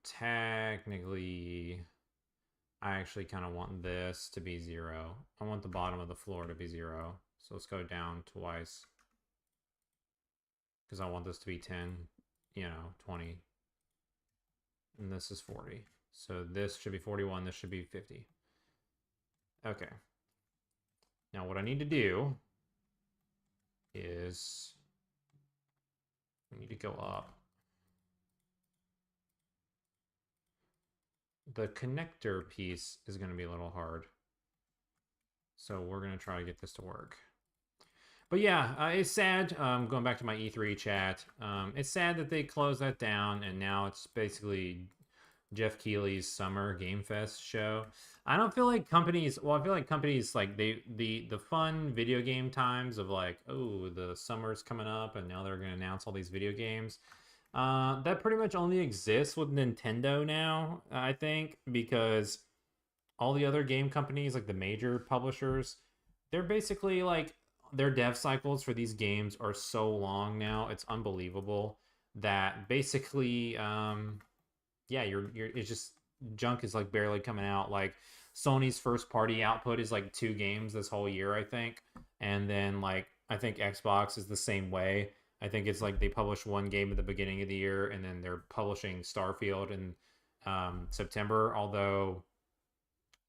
Technically, I actually kind of want this to be 0. I want the bottom of the floor to be 0. So let's go down twice. Because I want this to be 10, 20. And this is 40. So this should be 41, this should be 50. Okay. Now what I need to do is we need to go up. The connector piece is going to be a little hard. So we're going to try to get this to work. But yeah, it's sad. Going back to my E3 chat, it's sad that they closed that down and now it's basically Jeff Keighley's Summer Game Fest show. I don't feel like companies. Well, I feel like companies like the fun video game times of like, oh, the summer's coming up and now they're going to announce all these video games. That pretty much only exists with Nintendo now, I think, because all the other game companies, like the major publishers, they're basically like their dev cycles for these games are so long now. It's unbelievable that basically, yeah, you're it's just junk is like barely coming out. Like Sony's first party output is like 2 games this whole year, I think, and then like I think Xbox is the same way. I think it's like they publish 1 game at the beginning of the year, and then they're publishing Starfield in September. Although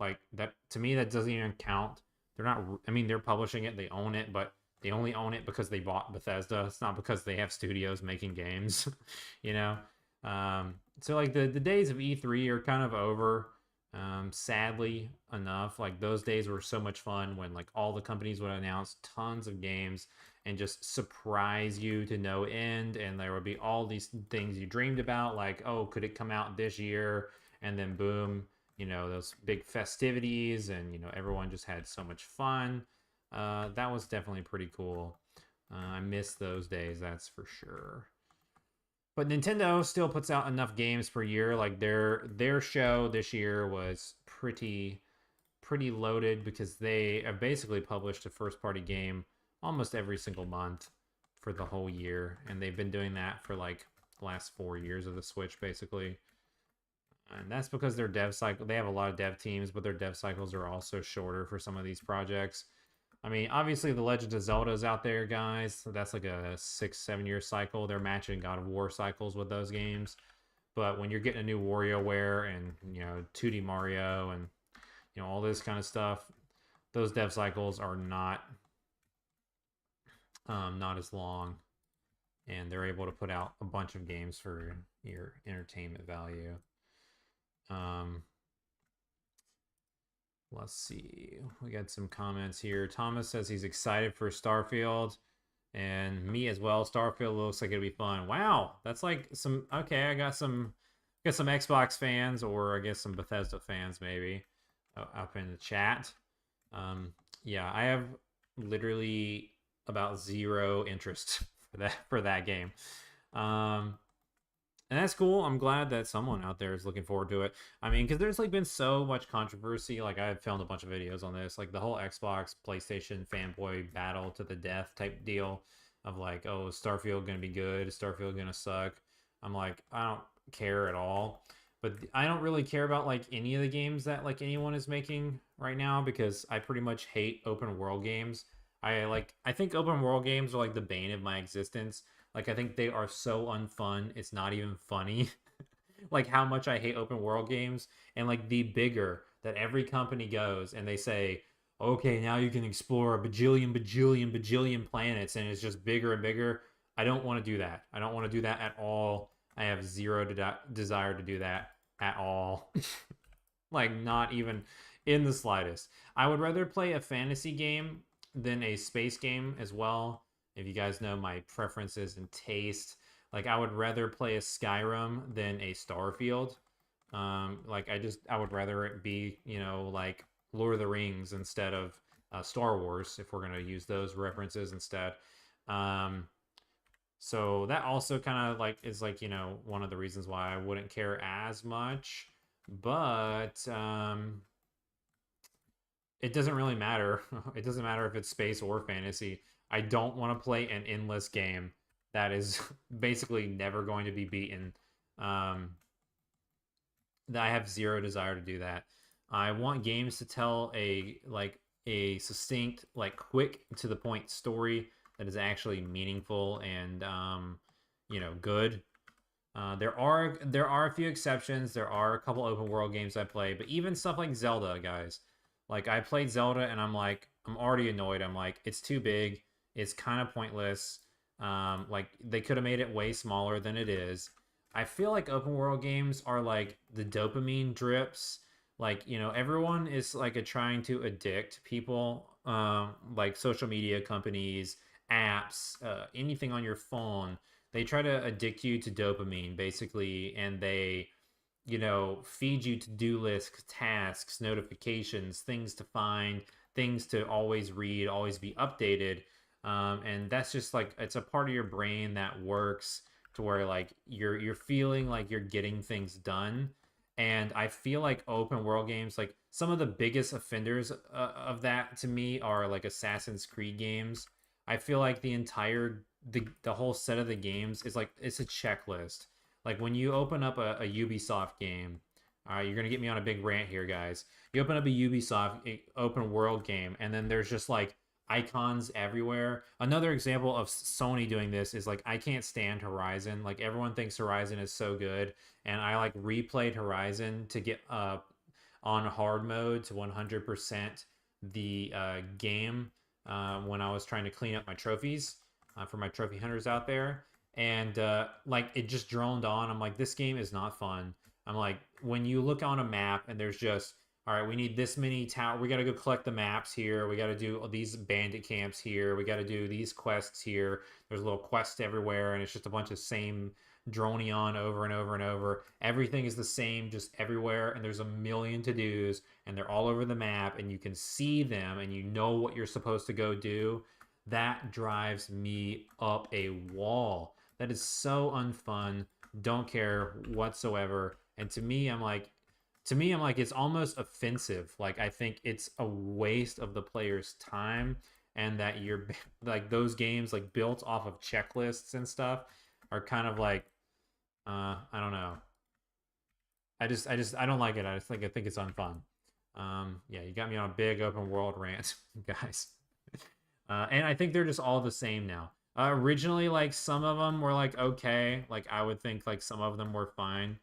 like that to me, that doesn't even count. They're not. I mean, they're publishing it. They own it, but they only own it because they bought Bethesda. It's not because they have studios making games. you know. So like the days of E3 are kind of over. Sadly enough, like those days were so much fun when like all the companies would announce tons of games and just surprise you to no end, and there would be all these things you dreamed about, like, oh, could it come out this year? And then boom, those big festivities, and everyone just had so much fun. That was definitely pretty cool. I miss those days, that's for sure. But Nintendo still puts out enough games per year. Like their show this year was pretty loaded because they have basically published a first party game almost every single month for the whole year, and they've been doing that for like the last 4 years of the Switch basically. And that's because their dev cycle, they have a lot of dev teams, but their dev cycles are also shorter for some of these projects. I mean, obviously, The Legend of Zelda is out there, guys. So that's like a 6-7 year cycle. They're matching God of War cycles with those games. But when you're getting a new WarioWare and 2D Mario and all this kind of stuff, those dev cycles are not not as long, and they're able to put out a bunch of games for your entertainment value. Um, let's see. We got some comments here. Thomas says he's excited for Starfield, and me as well. Starfield looks like it'll be fun. Wow, that's like some. Okay, I got some Xbox fans, or I guess some Bethesda fans maybe, up in the chat. Yeah, I have literally about zero interest for that game. And that's cool. I'm glad that someone out there is looking forward to it. I mean, because there's like been so much controversy. Like I've filmed a bunch of videos on this, like the whole Xbox, PlayStation fanboy battle to the death type deal of like, oh, is Starfield gonna be good? Is Starfield gonna suck? I'm like, I don't care at all. But I don't really care about like any of the games that like anyone is making right now because I pretty much hate open world games. I think open world games are like the bane of my existence. Like I think they are so unfun. It's not even funny. Like how much I hate open world games and like the bigger that every company goes and they say, "Okay, now you can explore a bajillion planets and it's just bigger and bigger." I don't want to do that. I don't want to do that at all. I have zero desire to do that at all. Like not even in the slightest. I would rather play a fantasy game than a space game as well. If you guys know my preferences and taste, like I would rather play a Skyrim than a Starfield. Like I would rather it be like Lord of the Rings instead of Star Wars if we're gonna use those references instead. Um, so that also kind of like is like one of the reasons why I wouldn't care as much, but it doesn't really matter. It doesn't matter if it's space or fantasy. I don't want to play an endless game that is basically never going to be beaten. Um, I have zero desire to do that. I want games to tell a succinct, like quick to the point story that is actually meaningful and good. There are a few exceptions. There are a couple open world games I play, but even stuff like Zelda, guys. Like I played Zelda and I'm already annoyed. I'm like it's too big. It's kind of pointless. Like they could have made it way smaller than it is. I feel like open world games are like the dopamine drips. Like everyone is like trying to addict people. Like social media companies, apps, anything on your phone, they try to addict you to dopamine basically, and they feed you to-do lists, tasks, notifications, things to find, things to always read, always be updated. And that's just like it's a part of your brain that works to where like you're feeling like you're getting things done. And I feel like open world games, like some of the biggest offenders of that to me are like Assassin's Creed games. I feel like the whole set of the games is like it's a checklist. Like when you open up a Ubisoft game, all right, you're gonna get me on a big rant here, guys. You open up a Ubisoft open world game, and then there's just like icons everywhere. Another example of Sony doing this is like I can't stand Horizon. Like everyone thinks Horizon is so good, and I like replayed Horizon to get on hard mode to 100% the game when I was trying to clean up my trophies for my trophy hunters out there. And like it just droned on. I'm like, this game is not fun. I'm like, when you look on a map and there's just, all right, we need this many tower. We got to go collect the maps here. We got to do these bandit camps here. We got to do these quests here. There's little quests everywhere, and it's just a bunch of same droning on over and over and over. Everything is the same, just everywhere, and there's a million to dos, and they're all over the map, and you can see them, and you know what you're supposed to go do. That drives me up a wall. That is so unfun. Don't care whatsoever. And to me, I'm like, it's almost offensive. Like, I think it's a waste of the player's time, and that you're like those games, like built off of checklists and stuff, are kind of like, I don't know. I don't like it. I think it's unfun. Yeah, you got me on a big open world rant, guys. And I think they're just all the same now. Originally, like some of them were like okay, like I would think like some of them were fine.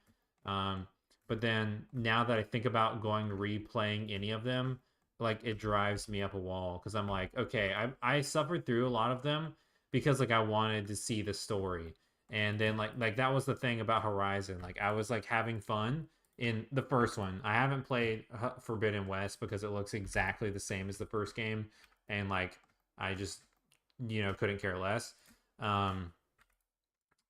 Um, but then now that I think about going replaying any of them, like it drives me up a wall because I'm like, okay, I suffered through a lot of them, because like I wanted to see the story. And then like that was the thing about Horizon. Like I was like having fun in the first one. I haven't played Forbidden West because it looks exactly the same as the first game, and like I just couldn't care less. Um,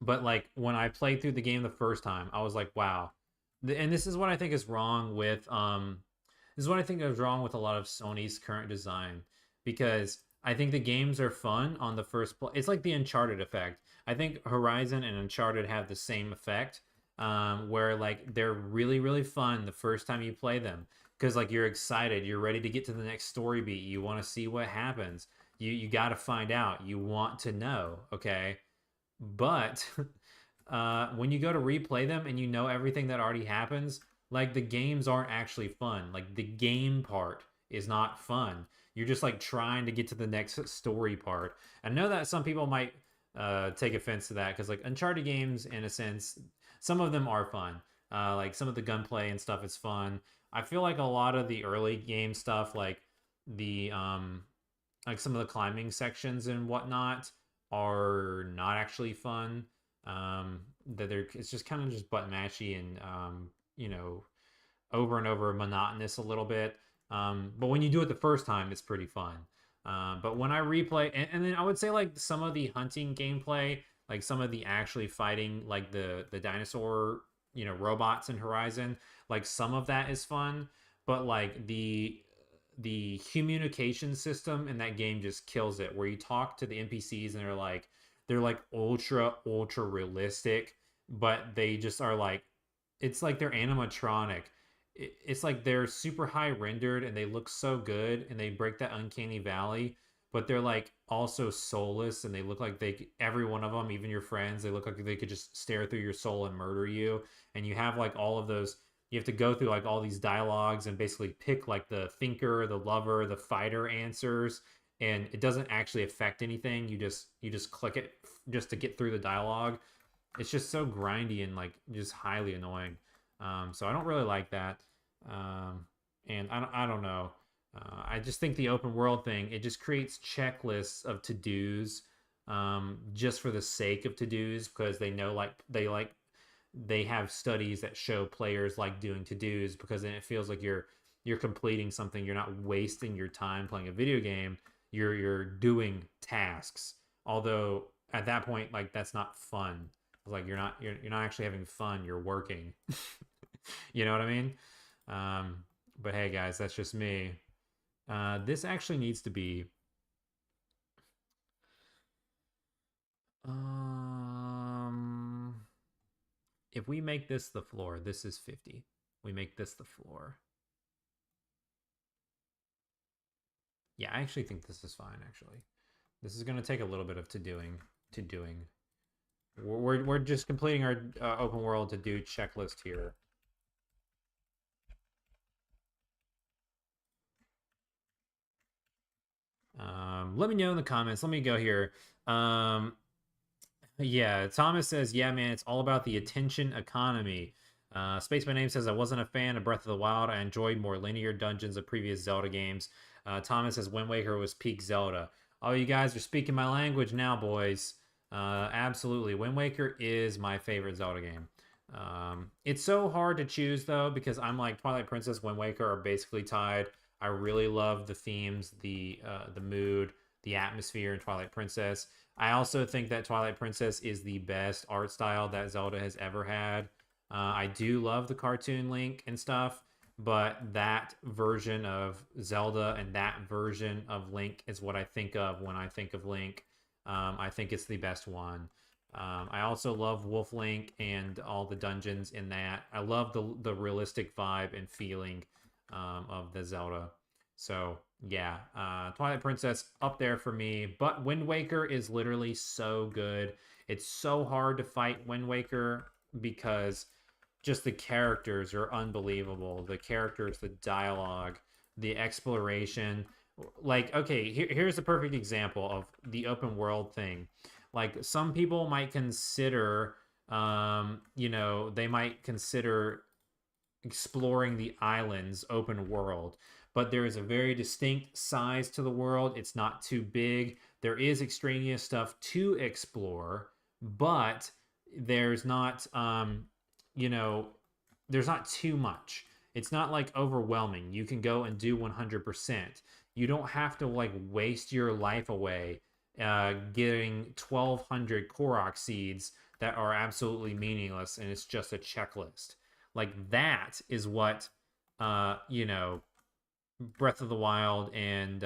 but like when I played through the game the first time, I was like, wow. And this is what I think is wrong with this is what I think is wrong with a lot of Sony's current design, because I think the games are fun on the first play. It's like the Uncharted effect. I think Horizon and Uncharted have the same effect, where like they're really really fun the first time you play them, because like you're excited, you're ready to get to the next story beat, you want to see what happens, you got to find out, you want to know, okay? But when you go to replay them and you know everything that already happens, like the games aren't actually fun. Like the game part is not fun. You're just like trying to get to the next story part. I know that some people might take offense to that because like Uncharted games, in a sense, some of them are fun. Like some of the gunplay and stuff is fun. I feel like a lot of the early game stuff, the like some of the climbing sections and whatnot, are not actually fun. That they're it's just kind of just butt matchy and you know over and over monotonous a little bit. But when you do it the first time, it's pretty fun. But when I replay, and then I would say like some of the hunting gameplay, like some of the actually fighting, like the dinosaur robots in Horizon, like some of that is fun. But like the communication system in that game just kills it, where you talk to the NPCs and they're like ultra realistic, but they just are like, it's like they're animatronic. It's like they're super high rendered and they look so good and they break that uncanny valley, but they're like also soulless, and they look like every one of them, even your friends, they look like they could just stare through your soul and murder you. And you have like all of those, you have to go through like all these dialogues and basically pick like the thinker, the lover, the fighter answers, and it doesn't actually affect anything. You just click it just to get through the dialogue. It's just so grindy and like just highly annoying. So I don't really like that. And I don't know. I just think the open world thing, it just creates checklists of to dos, just for the sake of to dos, because they know they have studies that show players like doing to dos, because then it feels like you're completing something. You're not wasting your time playing a video game. You're doing tasks. Although at that point, like that's not fun. Like you're not actually having fun. You're working. You know what I mean? But hey, guys, that's just me. This actually needs to be. Um, if we make this the floor, this is 50. We make this the floor. Yeah, I actually think this is fine. Actually, this is gonna take a little bit of to doing. To doing. We're just completing our open world to do checklist here. Let me know in the comments. Let me go here. Yeah, Thomas says, yeah, man, it's all about the attention economy. Space by Name says, I wasn't a fan of Breath of the Wild. I enjoyed more linear dungeons of previous Zelda games. Thomas says, Wind Waker was peak Zelda. Oh, you guys are speaking my language now, boys. Absolutely. Wind Waker is my favorite Zelda game. It's so hard to choose, though, because I'm like Twilight Princess, Wind Waker are basically tied. I really love the themes, the mood, the atmosphere in Twilight Princess. I also think that Twilight Princess is the best art style that Zelda has ever had. I do love the cartoon Link and stuff, but that version of Zelda and that version of Link is what I think of when I think of Link. I think it's the best one. I also love Wolf Link and all the dungeons in that. I love the realistic vibe and feeling of the Zelda. So yeah, Twilight Princess up there for me. But Wind Waker is literally so good. It's so hard to fight Wind Waker because just the characters are unbelievable. The characters, the dialogue, the exploration. Like, okay, here's a perfect example of the open world thing. Like, some people might consider, they might consider exploring the islands open world, but there is a very distinct size to the world. It's not too big. There is extraneous stuff to explore, but there's not, you know, there's not too much. It's not like overwhelming. You can go and do 100%. You don't have to like waste your life away getting 1,200 Korok seeds that are absolutely meaningless and it's just a checklist. Like that is what, you know, Breath of the Wild and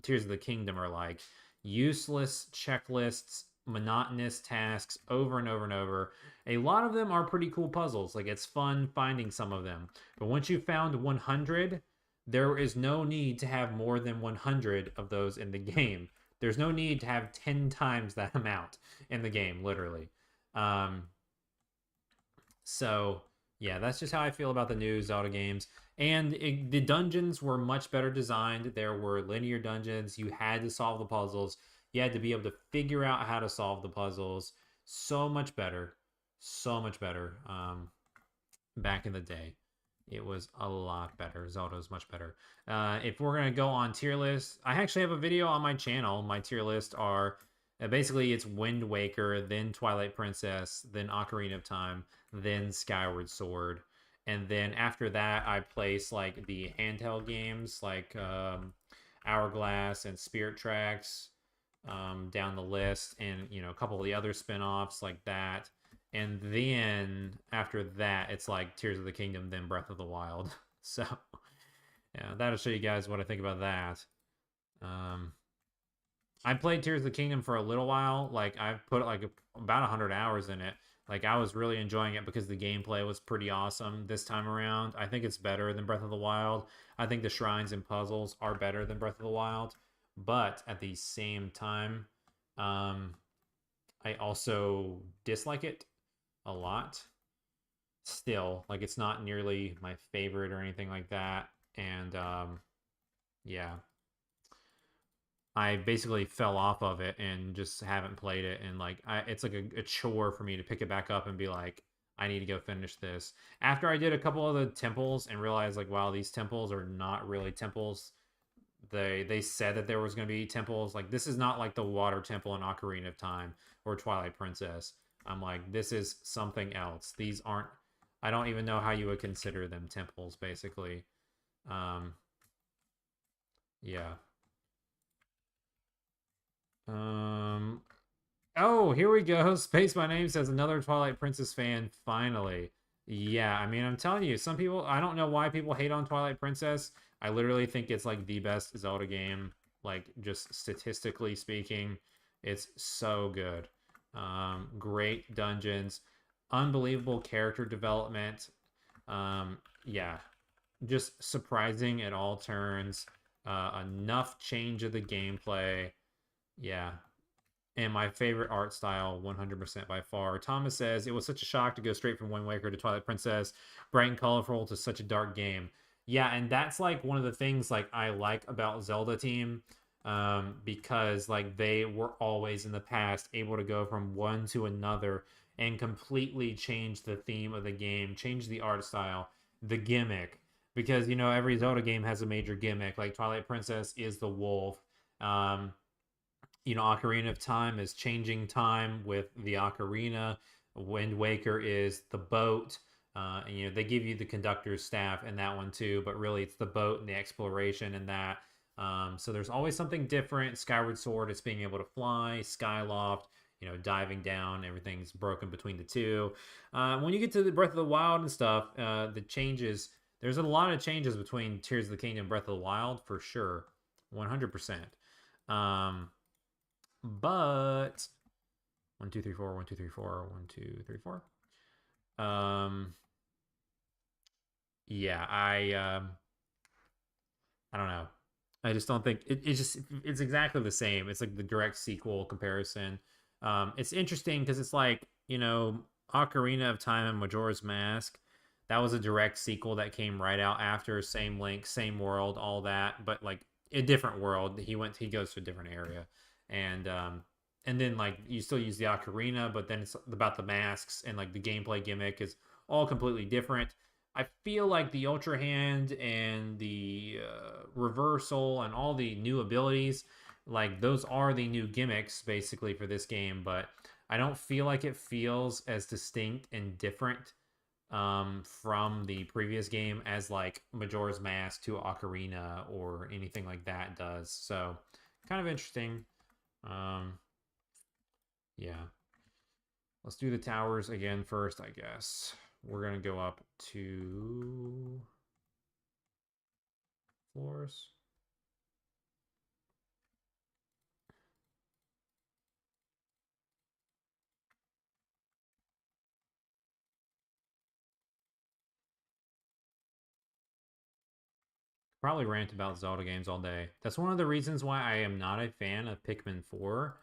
Tears of the Kingdom are like. Useless checklists, monotonous tasks over and over and over. A lot of them are pretty cool puzzles. Like it's fun finding some of them. But once you've found 100, there is no need to have more than 100 of those in the game. There's no need to have 10 times that amount in the game, literally. Um, so, yeah, that's just how I feel about the new Zelda games. And the dungeons were much better designed. There were linear dungeons. You had to solve the puzzles. You had to be able to figure out how to solve the puzzles. So much better. So much better. Back in the day, it was a lot better. Zelda was much better. If we're going to go on tier lists, I actually have a video on my channel. My tier lists are basically it's Wind Waker, then Twilight Princess, then Ocarina of Time, then Skyward Sword. And then after that, I place like the handheld games like Hourglass and Spirit Tracks down the list, and you know a couple of the other spin-offs like that. And then after that, it's like Tears of the Kingdom, then Breath of the Wild. So yeah, that'll show you guys what I think about that. I played Tears of the Kingdom for a little while. Like I've put like about 100 hours in it. Like I was really enjoying it because the gameplay was pretty awesome this time around. I think it's better than Breath of the Wild. I think the shrines and puzzles are better than Breath of the Wild. But at the same time, I also dislike it a lot. Still, like it's not nearly my favorite or anything like that. And yeah. I basically fell off of it and just haven't played it. And like, it's like a chore for me to pick it back up and be like, I need to go finish this. After I did a couple of the temples and realized like, wow, these temples are not really temples. They said that there was going to be temples. Like this is not like the water temple in Ocarina of Time or Twilight Princess. I'm like, this is something else. These aren't. I don't even know how you would consider them temples, basically. Yeah. Oh, here we go. Space My Name says another Twilight Princess fan. Finally. Yeah, I mean, I'm telling you, some people, I don't know why people hate on Twilight Princess. I literally think it's like the best Zelda game, like just statistically speaking. It's so good. Great dungeons, unbelievable character development. Yeah, just surprising at all turns. Enough change of the gameplay. Yeah. And my favorite art style, 100% by far. Thomas says, it was such a shock to go straight from Wind Waker to Twilight Princess, bright and colorful to such a dark game. Yeah, and that's like one of the things like I like about Zelda Team, because like they were always in the past able to go from one to another and completely change the theme of the game, change the art style, the gimmick. Because, you know, every Zelda game has a major gimmick. Like Twilight Princess is the wolf. You know, Ocarina of Time is changing time with the ocarina. Wind Waker is the boat. And, you know, they give you the conductor's staff in that one too, but really it's the boat and the exploration and that. So there's always something different. Skyward Sword is being able to fly. Skyloft, you know, diving down. Everything's broken between the two. When you get to the Breath of the Wild and stuff, the changes. There's a lot of changes between Tears of the Kingdom and Breath of the Wild for sure, 100%. But 1, 2, 3, 4, 1, 2, 3, 4, 1, 2, 3, 4. Yeah, I don't know. I just don't think it's exactly the same. It's like the direct sequel comparison. It's interesting because it's like, you know, Ocarina of Time and Majora's Mask. That was a direct sequel that came right out after, same link, same world, all that, but like a different world. He goes to a different area. And then like you still use the ocarina, but then it's about the masks and like the gameplay gimmick is all completely different. I feel like the Ultra Hand and the Reversal and all the new abilities, like those are the new gimmicks basically for this game, but I don't feel like it feels as distinct and different from the previous game as like Majora's Mask to Ocarina or anything like that does. So kind of interesting. Um, yeah. Let's do the towers again first, I guess. We're gonna go up 2 floors. Probably rant about Zelda games all day. That's one of the reasons why I am not a fan of Pikmin 4.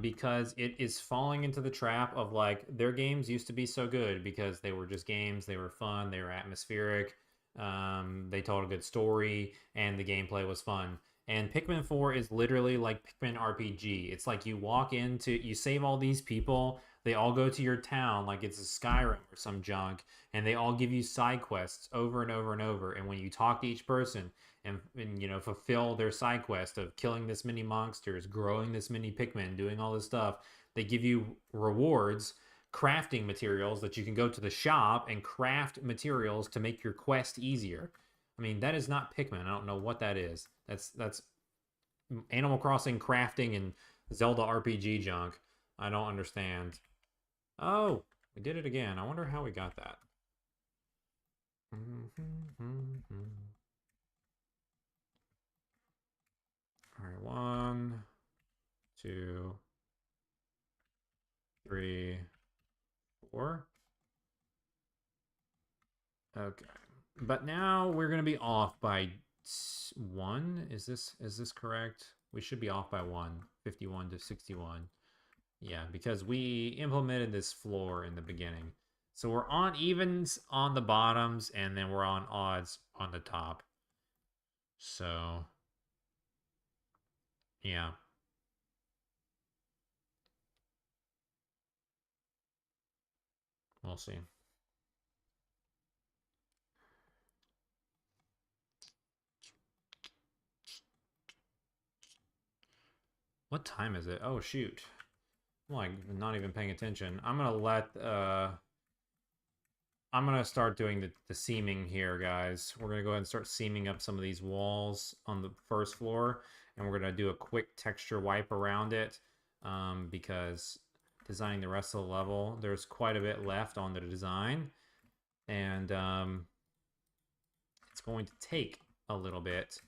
Because it is falling into the trap of like their games used to be so good because they were just games, they were fun, they were atmospheric, they told a good story, and the gameplay was fun. And Pikmin 4 is literally like Pikmin RPG. It's like you walk into, you save all these people, they all go to your town like it's a Skyrim or some junk, and they all give you side quests over and over and over. And when you talk to each person and you know fulfill their side quest of killing this many monsters, growing this many Pikmin, doing all this stuff, they give you rewards, crafting materials that you can go to the shop and craft materials to make your quest easier. I mean, that is not Pikmin. I don't know what that is. That's Animal Crossing crafting and Zelda RPG junk. I don't understand. Oh, we did it again. I wonder how we got that. All right, 1, 2, 3, 4. Okay, but now we're gonna be off by 1. Is this correct? We should be off by 1, 51 to 61. Yeah, because we implemented this floor in the beginning. So we're on evens on the bottoms, and then we're on odds on the top. So, yeah, we'll see. What time is it? Oh, shoot. I'm like not even paying attention. I'm gonna start doing the seaming here, guys. We're gonna go ahead and start seaming up some of these walls on the first floor, and we're gonna do a quick texture wipe around it, because designing the rest of the level, there's quite a bit left on the design, and it's going to take a little bit.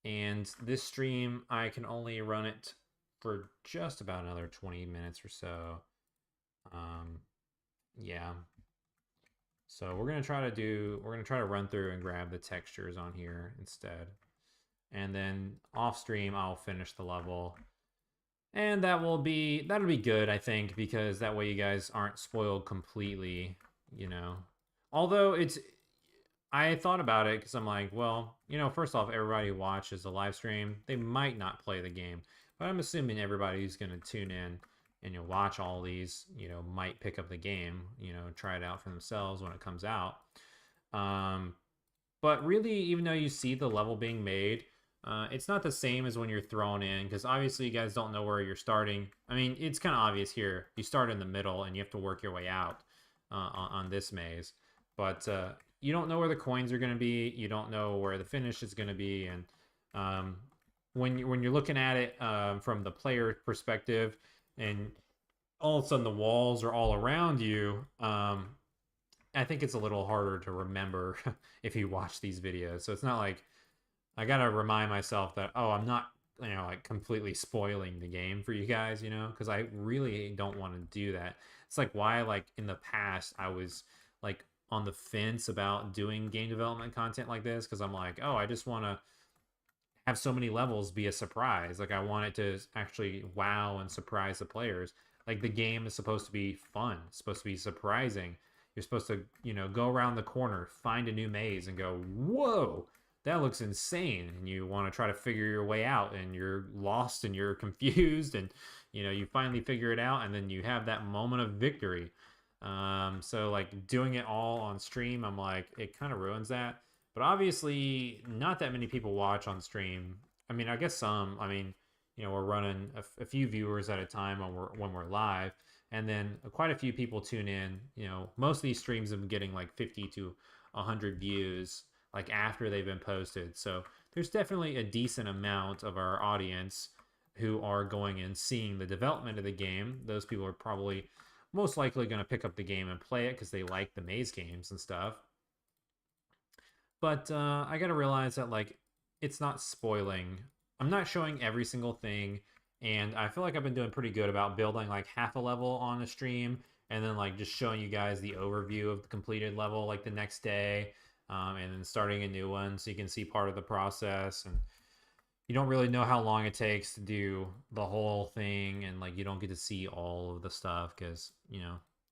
And this stream, I can only run it for just about another 20 minutes or so. Um, yeah. So we're gonna try to run through and grab the textures on here instead. And then off stream, I'll finish the level. And that'll be good, I think, because that way you guys aren't spoiled completely, you know. Although I thought about it because I'm like, well, you know, first off, everybody who watches the live stream, they might not play the game. But I'm assuming everybody who's going to tune in and you'll watch all these, you know, might pick up the game, you know, try it out for themselves when it comes out. Um, but really, even though you see the level being made, it's not the same as when you're thrown in because obviously you guys don't know where you're starting. I mean, it's kind of obvious here. You start in the middle and you have to work your way out on this maze. But you don't know where the coins are going to be. You don't know where the finish is going to be. And when you're looking at it from the player perspective, and all of a sudden the walls are all around you, I think it's a little harder to remember if you watch these videos. So it's not like I gotta remind myself that, oh, I'm not, you know, like completely spoiling the game for you guys, you know, because I really don't want to do that. It's like why, like in the past, I was like on the fence about doing game development content like this because I'm like, oh, I just want to have so many levels be a surprise. Like I want it to actually wow and surprise the players. Like the game is supposed to be fun, it's supposed to be surprising. You're supposed to, you know, go around the corner, find a new maze, and go, whoa, that looks insane. And you want to try to figure your way out, and you're lost and you're confused, and you know, you finally figure it out, and then you have that moment of victory. So like doing it all on stream, I'm like, it kind of ruins that. But obviously, not that many people watch on stream. I mean, I guess some. I mean, we're running a few viewers at a time when we're live, and then quite a few people tune in. Most of these streams have been getting like 50 to 100 views like after they've been posted. So there's definitely a decent amount of our audience who are going and seeing the development of the game. Those people are probably most likely going to pick up the game and play it because they like the maze games and stuff. But I got to realize that like it's not spoiling. I'm not showing every single thing, and I feel like I've been doing pretty good about building like half a level on a stream and then like just showing you guys the overview of the completed level like the next day, and then starting a new one so you can see part of the process. And you don't really know how long it takes to do the whole thing, and like you don't get to see all of the stuff because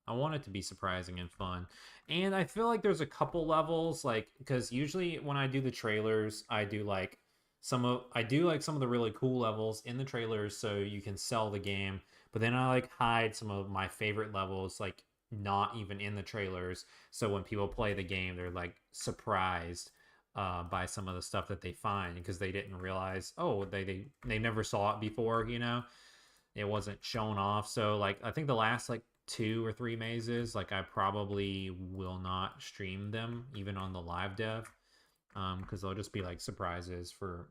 I want it to be surprising and fun. And I feel like there's a couple levels, like, because usually when I do the trailers, I do like some of the really cool levels in the trailers so you can sell the game, but then I like hide some of my favorite levels like not even in the trailers, so when people play the game they're like surprised by some of the stuff that they find because they didn't realize, oh, they never saw it before. It wasn't shown off. So like I think the last like 2 or 3 mazes, like I probably will not stream them even on the live dev, because they'll just be like surprises for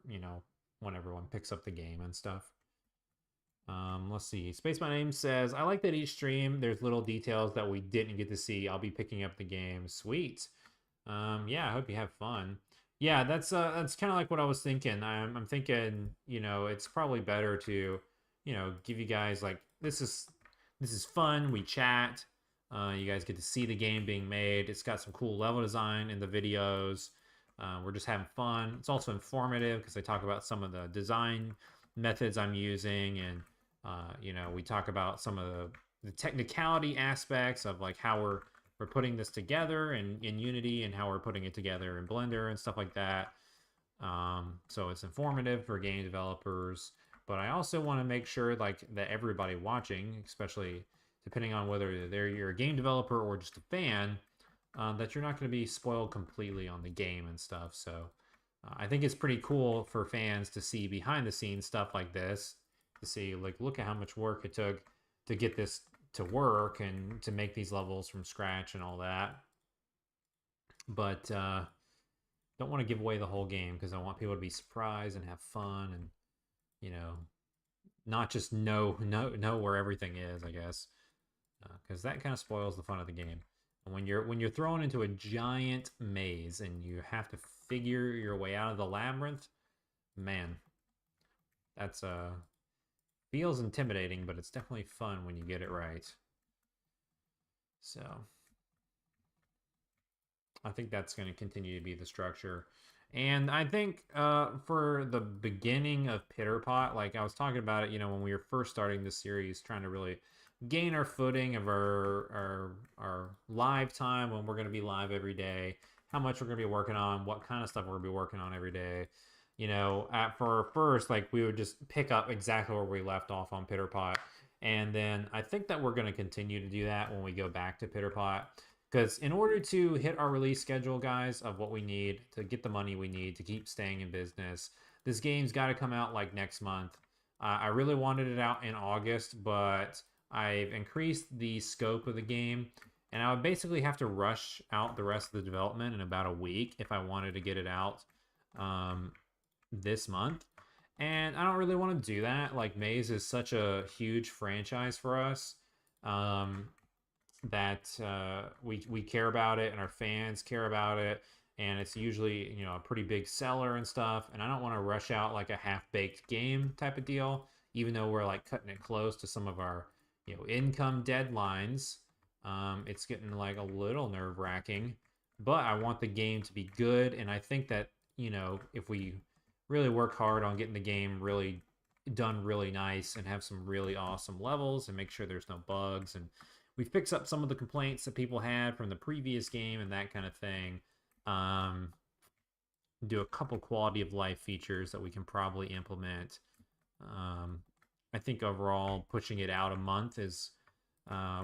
when everyone picks up the game and stuff. Let's see. Space My Name says, I like that each stream there's little details that we didn't get to see. I'll be picking up the game. Sweet. Yeah, I hope you have fun. Yeah, that's kind of like what I was thinking. I'm thinking, it's probably better to, give you guys like this is fun. We chat. You guys get to see the game being made. It's got some cool level design in the videos. We're just having fun. It's also informative because I talk about some of the design methods I'm using, and we talk about some of the technicality aspects of like how we're putting this together in Unity and how we're putting it together in Blender and stuff like that. So it's informative for game developers, but I also want to make sure like that everybody watching, especially depending on whether you're a game developer or just a fan, that you're not going to be spoiled completely on the game and stuff. So I think it's pretty cool for fans to see behind the scenes stuff like this, to see like, look at how much work it took to get this to work and to make these levels from scratch and all that. But don't want to give away the whole game because I want people to be surprised and have fun, and not just know where everything is, I guess, because that kind of spoils the fun of the game. And when you're thrown into a giant maze and you have to figure your way out of the labyrinth, man, that's feels intimidating, but it's definitely fun when you get it right. So I think that's going to continue to be the structure. And I think for the beginning of Pitterpot, like I was talking about it, when we were first starting this series, trying to really gain our footing of our live time, when we're going to be live every day, how much we're going to be working on, what kind of stuff we're going to be working on every day. For first, like we would just pick up exactly where we left off on Pitterpot. And then I think that we're going to continue to do that when we go back to Pitterpot. Because in order to hit our release schedule, guys, of what we need to get the money we need to keep staying in business, this game's got to come out like next month. I really wanted it out in August, but I've increased the scope of the game, and I would basically have to rush out the rest of the development in about a week if I wanted to get it out this month. And I don't really want to do that. Like, Maze is such a huge franchise for us. That we care about it and our fans care about it, and it's usually a pretty big seller and stuff, and I don't want to rush out like a half-baked game type of deal, even though we're like cutting it close to some of our income deadlines. It's getting like a little nerve-wracking, but I want the game to be good, and I think that if we really work hard on getting the game really done really nice and have some really awesome levels and make sure there's no bugs, and we fix up some of the complaints that people had from the previous game and that kind of thing. Do a couple quality of life features that we can probably implement. I think overall pushing it out a month is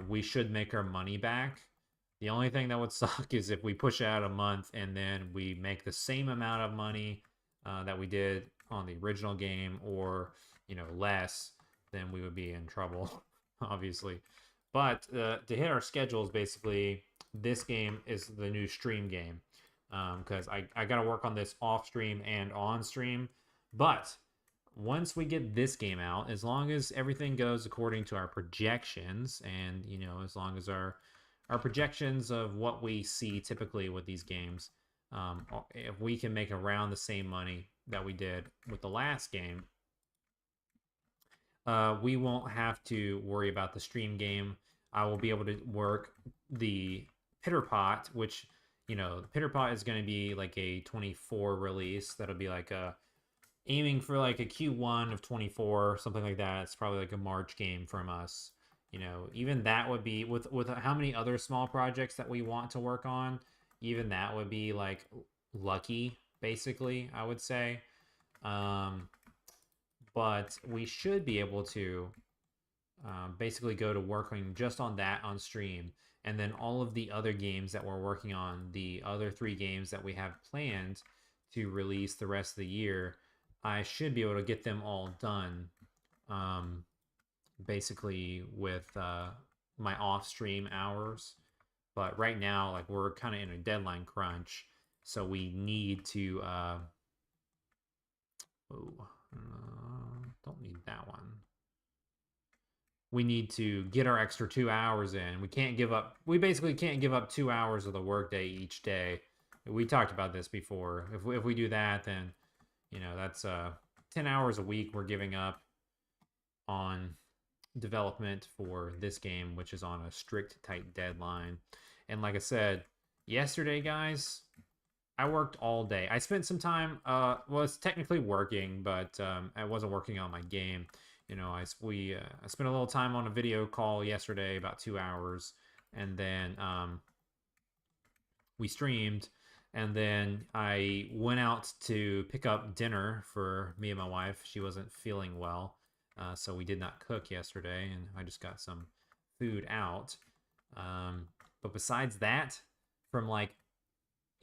we should make our money back. The only thing that would suck is if we push it out a month and then we make the same amount of money that we did on the original game, or less, then we would be in trouble, obviously. But to hit our schedules, basically, this game is the new stream game, because I got to work on this off stream and on stream. But once we get this game out, as long as everything goes according to our projections, and as long as our projections of what we see typically with these games, if we can make around the same money that we did with the last game, we won't have to worry about the stream game. I will be able to work the Pitter Pot, which the Pitter Pot is going to be like a 24 release. That'll be like aiming for like a Q1 of 24, something like that. It's probably like a March game from us. Even that would be with how many other small projects that we want to work on. Even that would be like lucky, basically, I would say. But we should be able to basically go to working just on that on stream. And then all of the other games that we're working on, the other 3 games that we have planned to release the rest of the year, I should be able to get them all done, basically with my off-stream hours. But right now, like, we're kind of in a deadline crunch, so we need to don't need that one. We need to get our extra 2 hours in. We basically can't give up 2 hours of the workday each day. We talked about this before. If we do that, then that's 10 hours a week we're giving up on development for this game, which is on a strict, tight deadline. And like I said, yesterday, guys, I worked all day. I spent some time, was technically working, but I wasn't working on my game. I spent a little time on a video call yesterday, about 2 hours, and then we streamed, and then I went out to pick up dinner for me and my wife. She wasn't feeling well, so we did not cook yesterday, and I just got some food out. But besides that, from like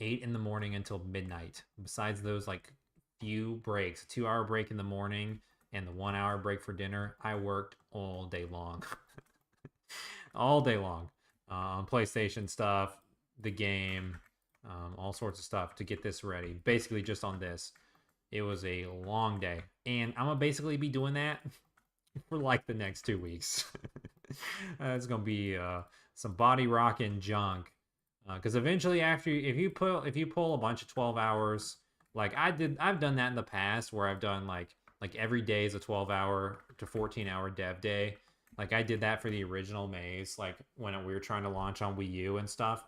8 in the morning until midnight, besides those like few breaks, a 2-hour break in the morning and the 1-hour break for dinner, I worked all day long. All day long. PlayStation stuff, the game, all sorts of stuff to get this ready. Basically just on this. It was a long day. And I'm going to basically be doing that for like the next 2 weeks. It's going to be some body rocking junk. Because eventually, if you pull a bunch of 12 hours, like I've done that in the past, where I've done like every day is a 12-hour to 14-hour dev day. Like I did that for the original Maze, like when we were trying to launch on Wii U and stuff.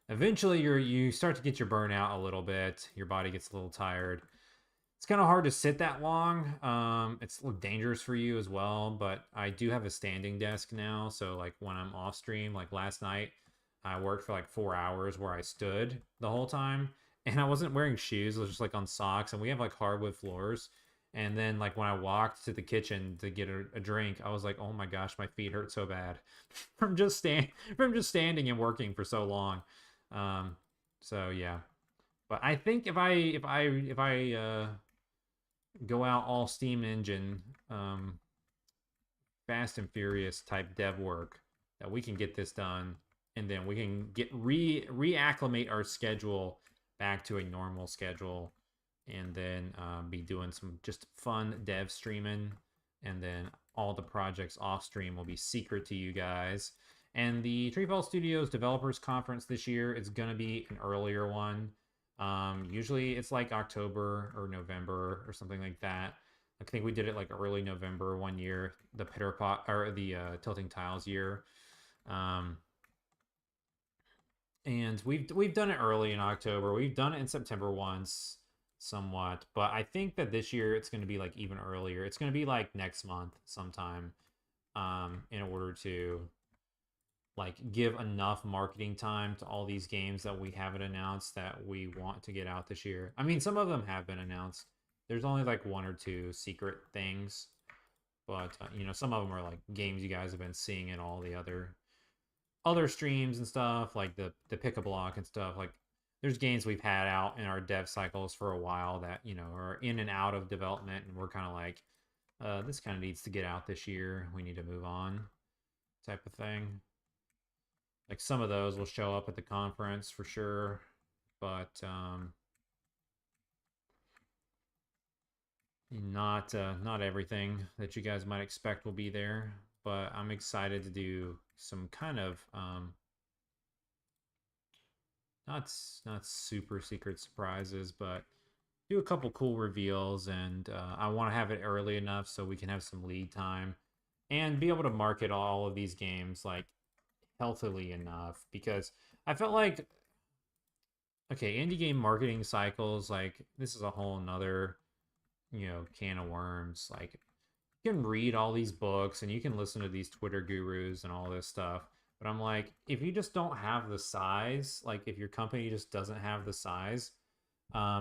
Eventually, you start to get your burnout a little bit. Your body gets a little tired. It's kind of hard to sit that long. It's dangerous for you as well. But I do have a standing desk now, so like when I'm off stream, like last night, I worked for like 4 hours where I stood the whole time, and I wasn't wearing shoes. I was just like on socks, and we have like hardwood floors. And then like when I walked to the kitchen to get a drink, I was like, oh my gosh, my feet hurt so bad from just standing and working for so long. So yeah, but I think if I go out all steam engine, fast and furious type dev work, that we can get this done, and then we can get reacclimate our schedule back to a normal schedule, and then be doing some just fun dev streaming, and then all the projects off stream will be secret to you guys. And the TreeFall Studios Developers Conference this year is going to be an earlier one. Usually it's like October or November or something like that. I think we did it like early November one year, the Pitter Pot or the Tilting Tiles year. And we've done it early in October. We've done it in September once, somewhat, but I think that this year it's going to be like even earlier. It's going to be like next month sometime, in order to like give enough marketing time to all these games that we haven't announced that we want to get out this year. I mean, some of them have been announced. There's only like 1 or 2 secret things, But you know, some of them are like games you guys have been seeing in all the other streams and stuff, like the pick a block and stuff. Like there's games we've had out in our dev cycles for a while that, you know, are in and out of development, and we're kind of like, this kind of needs to get out this year. We need to move on, type of thing. Like some of those will show up at the conference for sure, but not everything that you guys might expect will be there. But I'm excited to do some kind of not super secret surprises, but do a couple cool reveals, and I want to have it early enough so we can have some lead time and be able to market all of these games like healthily enough, because I felt like, okay, indie game marketing cycles, like this is a whole nother, you know, can of worms. Like you can read all these books and you can listen to these Twitter gurus and all this stuff. But I'm like, if you just don't have the size, like if your company just doesn't have the size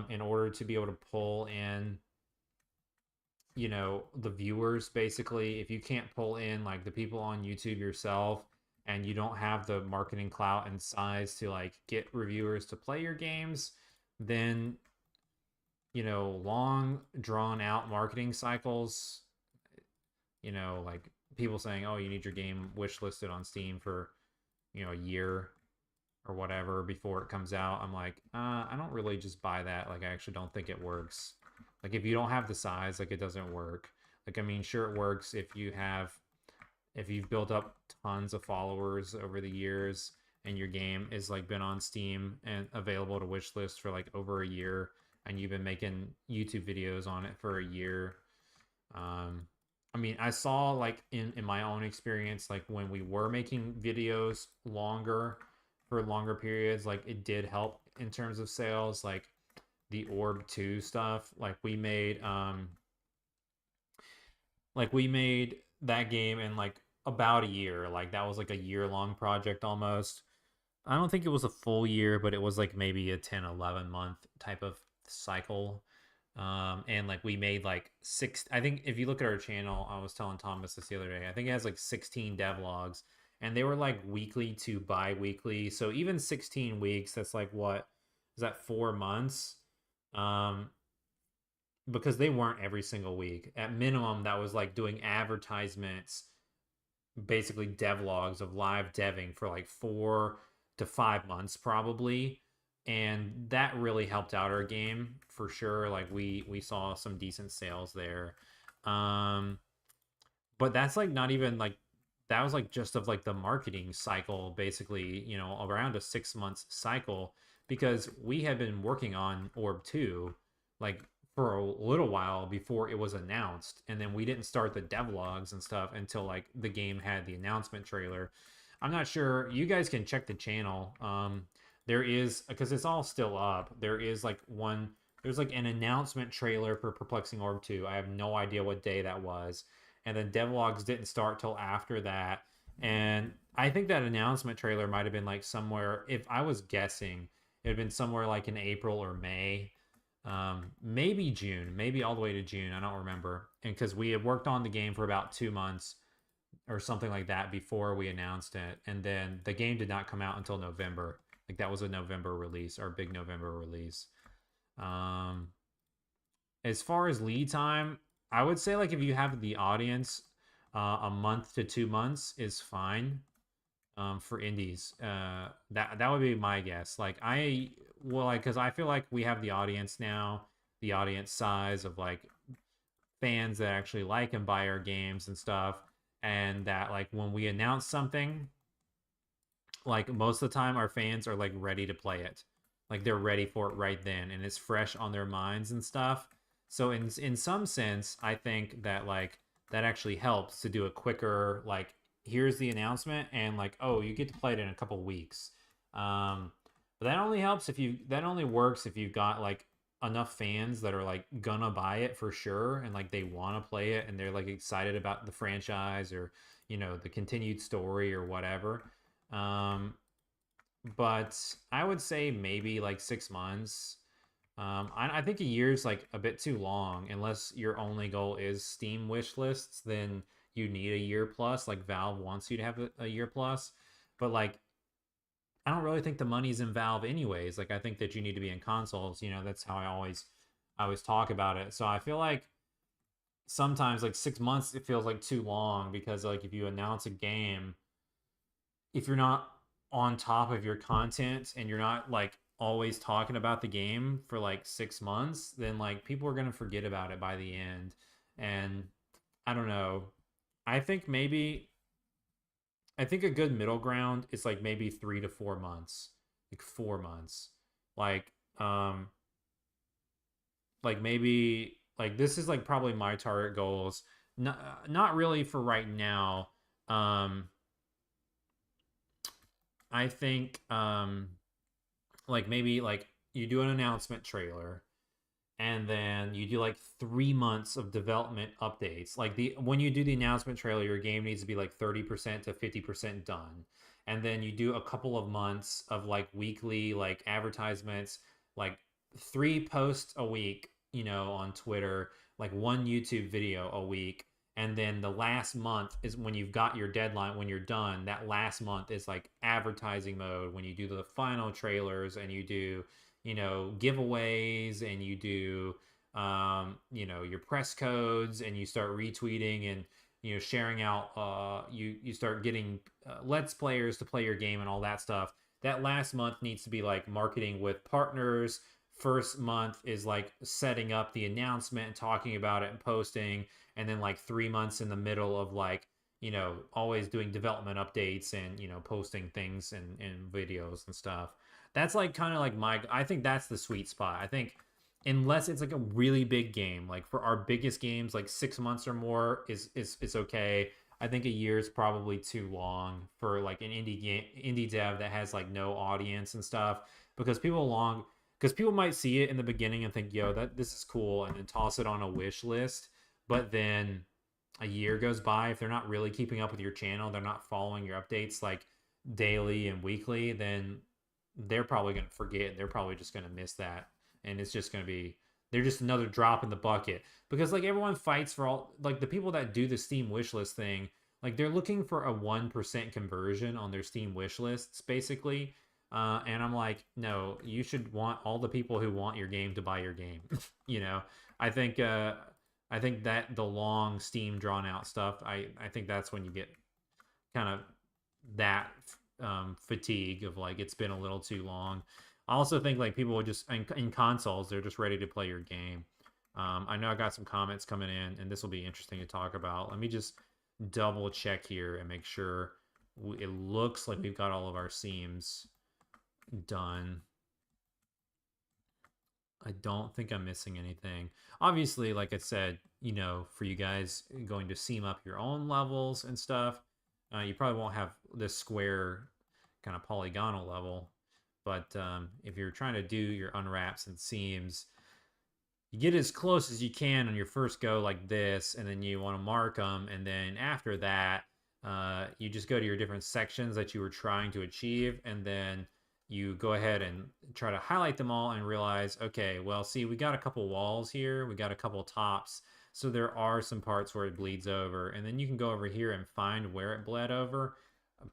in order to be able to pull in, you know, the viewers, basically, if you can't pull in like the people on YouTube yourself, and you don't have the marketing clout and size to like get reviewers to play your games, then, you know, long drawn out marketing cycles, you know, like people saying, oh, you need your game wish listed on Steam for, you know, a year or whatever before it comes out. I'm like, I don't really just buy that. Like, I actually don't think it works. Like, if you don't have the size, like, it doesn't work. Like, I mean, sure, it works if you've built up tons of followers over the years and your game is like been on Steam and available to wish list for like over a year, and you've been making YouTube videos on it for a year. Um, I mean, I saw like in my own experience, like when we were making videos longer for longer periods, like it did help in terms of sales. Like the Orb 2 stuff, like we made that game in like about a year. Like that was like a year long project almost. I don't think it was a full year, but it was like maybe a 10, 11 month type of cycle. And like we made like six, I think if you look at our channel, I was telling Thomas this the other day, I think it has like 16 devlogs, and they were like weekly to bi-weekly. So even 16 weeks, that's like, what is that, 4 months? Um, because they weren't every single week. At minimum, that was like doing advertisements, basically devlogs of live deving for like 4 to 5 months probably, and that really helped out our game for sure. Like we saw some decent sales there. um but that's like not even like, that was like just of like the marketing cycle, basically, you know, around a 6 months cycle, because we had been working on Orb 2 like for a little while before it was announced, and then we didn't start the devlogs and stuff until like the game had the announcement trailer. I'm not sure, you guys can check the channel. There is, because it's all still up, there is like one, there's like an announcement trailer for Perplexing Orb 2. I have no idea what day that was, and then devlogs didn't start till after that. And I think that announcement trailer might have been like somewhere, if I was guessing, it had been somewhere like in April or May, maybe June, maybe all the way to June. I don't remember. And because we had worked on the game for about 2 months or something like that before we announced it, and then the game did not come out until November. Like that was a November release, our big November release. Um, as far as lead time, I would say like if you have the audience, a month to 2 months is fine. For indies, that would be my guess. Like I, well, like, because I feel like we have the audience now, the audience size of like fans that actually like and buy our games and stuff, and that like when we announce something, like most of the time our fans are like ready to play it, like they're ready for it right then, and it's fresh on their minds and stuff. So in some sense, I think that like that actually helps to do a quicker, like, here's the announcement, and like, oh, you get to play it in a couple weeks. But that only helps if you, that only works if you've got like enough fans that are like gonna buy it for sure, and like they want to play it, and they're like excited about the franchise, or, you know, the continued story or whatever. um, but I would say maybe like 6 months I think a year is like a bit too long unless your only goal is Steam wish lists. Then you need a year plus. Like Valve wants you to have a year plus, but like I don't really think the money's in Valve anyways. Like I think that you need to be in consoles. You know, that's how I always talk about it. So I feel like sometimes like 6 months it feels like too long because like if you announce a game, if you're not on top of your content and you're not like always talking about the game for like 6 months, then like people are gonna forget about it by the end. And I don't know. I think maybe I think a good middle ground is like maybe 3 to 4 months. Like 4 months. Like um like maybe like this is like probably my target goals. Not really for right now. Um I think like maybe like you do an announcement trailer and then you do like 3 months of development updates. Like the when you do the announcement trailer, your game needs to be like 30% to 50% done. And then you do a couple of months of like weekly like advertisements, like 3 posts a week, on Twitter, like one YouTube video a week. And then the last month is when you've got your deadline, when you're done. That last month is like advertising mode when you do the final trailers and you do giveaways and you do your press codes and you start retweeting and sharing out you start getting let's players to play your game and all that stuff. That last month needs to be like marketing with partners. First month is like setting up the announcement and talking about it and posting, and then like 3 months in the middle of like always doing development updates and posting things and videos and stuff. That's like kind of like I think that's the sweet spot. I think unless it's like a really big game, like for our biggest games, like 6 months or more is okay. I think a year is probably too long for like an indie dev that has like no audience and stuff, because people might see it in the beginning and think, yo, that this is cool, and then toss it on a wish list. But then a year goes by, if they're not really keeping up with your channel, they're not following your updates like daily and weekly, then they're probably going to forget. They're probably just going to miss that. And it's just going to be, they're just another drop in the bucket. Because like everyone fights for all, like the people that do the Steam wishlist thing, like they're looking for a 1% conversion on their Steam wish lists, basically. And I'm like, no, you should want all the people who want your game to buy your game. you know, I think, uh, I think that the long Steam drawn out stuff, I think that's when you get kind of that fatigue of like it's been a little too long. I also think like people would just in consoles, they're just ready to play your game. I know I got some comments coming in, and this will be interesting to talk about. Let me just double check here and make sure it looks like we've got all of our seams done. I don't think I'm missing anything. Obviously, like I said, for you guys going to seam up your own levels and stuff, you probably won't have this square kind of polygonal level. But if you're trying to do your unwraps and seams, you get as close as you can on your first go like this, and then you want to mark them. And then after that, you just go to your different sections that you were trying to achieve, and then you go ahead and try to highlight them all and realize, okay, well, see, we got a couple walls here, we got a couple tops, so there are some parts where it bleeds over, and then you can go over here and find where it bled over.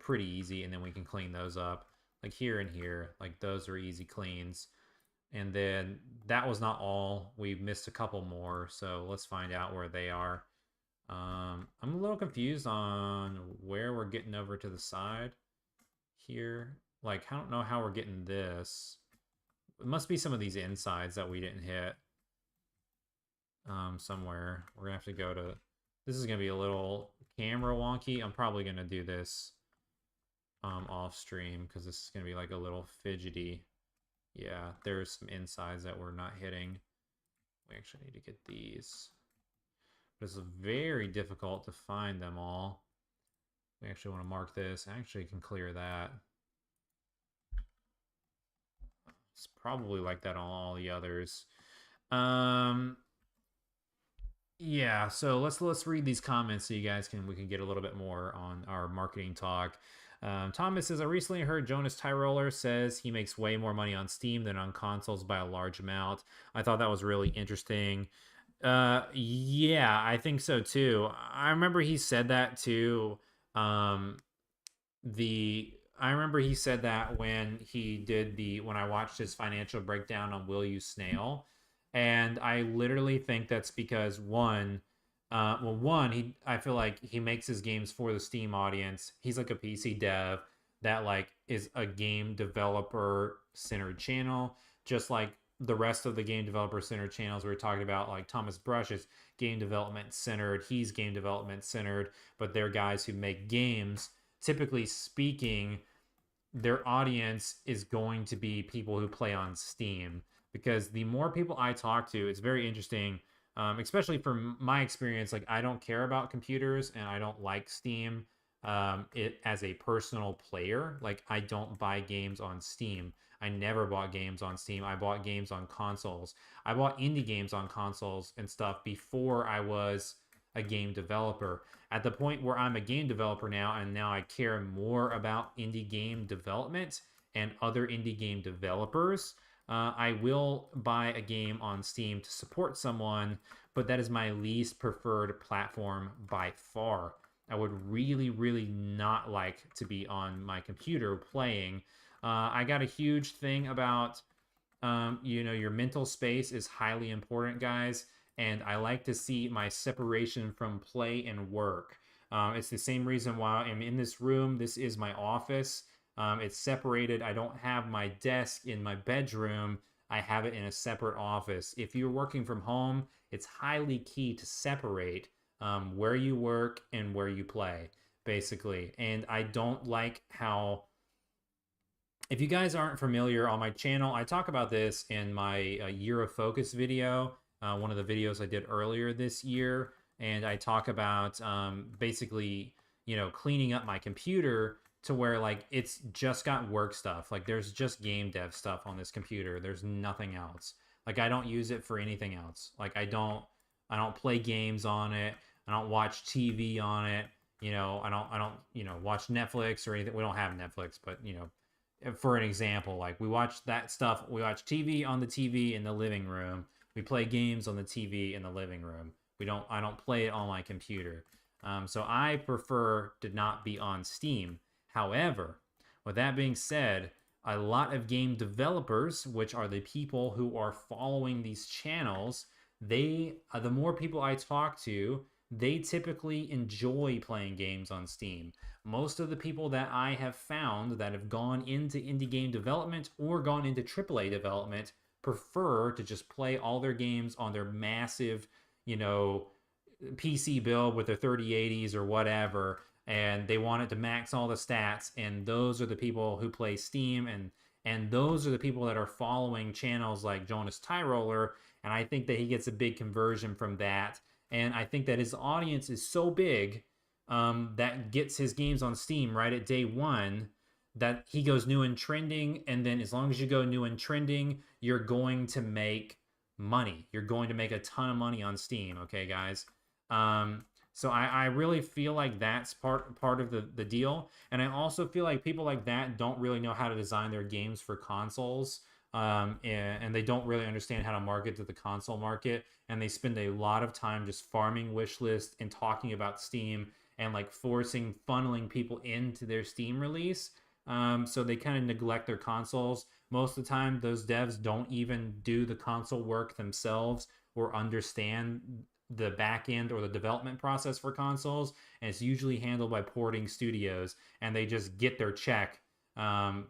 Pretty easy, and then we can clean those up. Like here and here, like those are easy cleans. And then that was not all. We missed a couple more, so let's find out where they are. I'm a little confused on where we're getting over to the side here. Like, I don't know how we're getting this. It must be some of these insides that we didn't hit somewhere. We're gonna have to go to... This is gonna be a little camera wonky. I'm probably gonna do this off stream because this is gonna be like a little fidgety. Yeah, there's some insides that we're not hitting. We actually need to get these. But it's very difficult to find them all. We actually want to mark this. I actually can clear that. It's probably like that on all the others. Yeah, so let's read these comments so you guys we can get a little bit more on our marketing talk. Thomas says, I recently heard Jonas Tyroller says he makes way more money on Steam than on consoles by a large amount. I thought that was really interesting. Yeah, I think so too. I remember he said that too. Um, I remember he said that when he did when I watched his financial breakdown on Will You Snail, and I literally think that's because one, I feel like he makes his games for the Steam audience. He's like a PC dev that like is a game developer centered channel, just like the rest of the game developer centered channels we were talking about. Like Thomas Brush is game development centered. He's game development centered, but they're guys who make games. Typically speaking, their audience is going to be people who play on Steam, because the more people I talk to, it's very interesting. Especially from my experience, like I don't care about computers and I don't like Steam. It as a personal player, like I don't buy games on Steam. I never bought games on Steam. I bought games on consoles. I bought indie games on consoles and stuff before I was a game developer. At the point where I'm a game developer now, and now I care more about indie game development and other indie game developers, I will buy a game on Steam to support someone, but that is my least preferred platform by far. I would really, really not like to be on my computer playing. I got a huge thing about, your mental space is highly important, guys. And I like to see my separation from play and work. It's the same reason why I'm in this room. This is my office. It's separated. I don't have my desk in my bedroom. I have it in a separate office. If you're working from home, it's highly key to separate where you work and where you play, basically. And I don't like how, if you guys aren't familiar on my channel, I talk about this in my Year of Focus video, one of the videos I did earlier this year. And I talk about basically, cleaning up my computer to where like it's just got work stuff. Like there's just game dev stuff on this computer. There's nothing else. Like I don't use it for anything else. Like I don't play games on it. I don't watch TV on it. I don't watch Netflix or anything. We don't have Netflix, but for an example, like we watch that stuff. We watch TV on the TV in the living room. We play games on the TV in the living room. I don't play it on my computer. So I prefer to not be on Steam. However, with that being said, a lot of game developers, which are the people who are following these channels, the more people I talk to, they typically enjoy playing games on Steam. Most of the people that I have found that have gone into indie game development or gone into AAA development prefer to just play all their games on their massive, PC build with their 3080s or whatever, and they want it to max all the stats. And those are the people who play Steam, and those are the people that are following channels like Jonas Tyroller. And I think that he gets a big conversion from that. And I think that his audience is so big that gets his games on Steam right at day one, that he goes new and trending. And then as long as you go new and trending, you're going to make money. You're going to make a ton of money on Steam. Okay, guys. So I really feel like that's part of the deal. And I also feel like people like that don't really know how to design their games for consoles. And they don't really understand how to market to the console market. And they spend a lot of time just farming wish list and talking about Steam and like funneling people into their Steam release. So they kind of neglect their consoles. Most of the time, those devs don't even do the console work themselves or understand the back end or the development process for consoles. And it's usually handled by porting studios, and they just get their check, a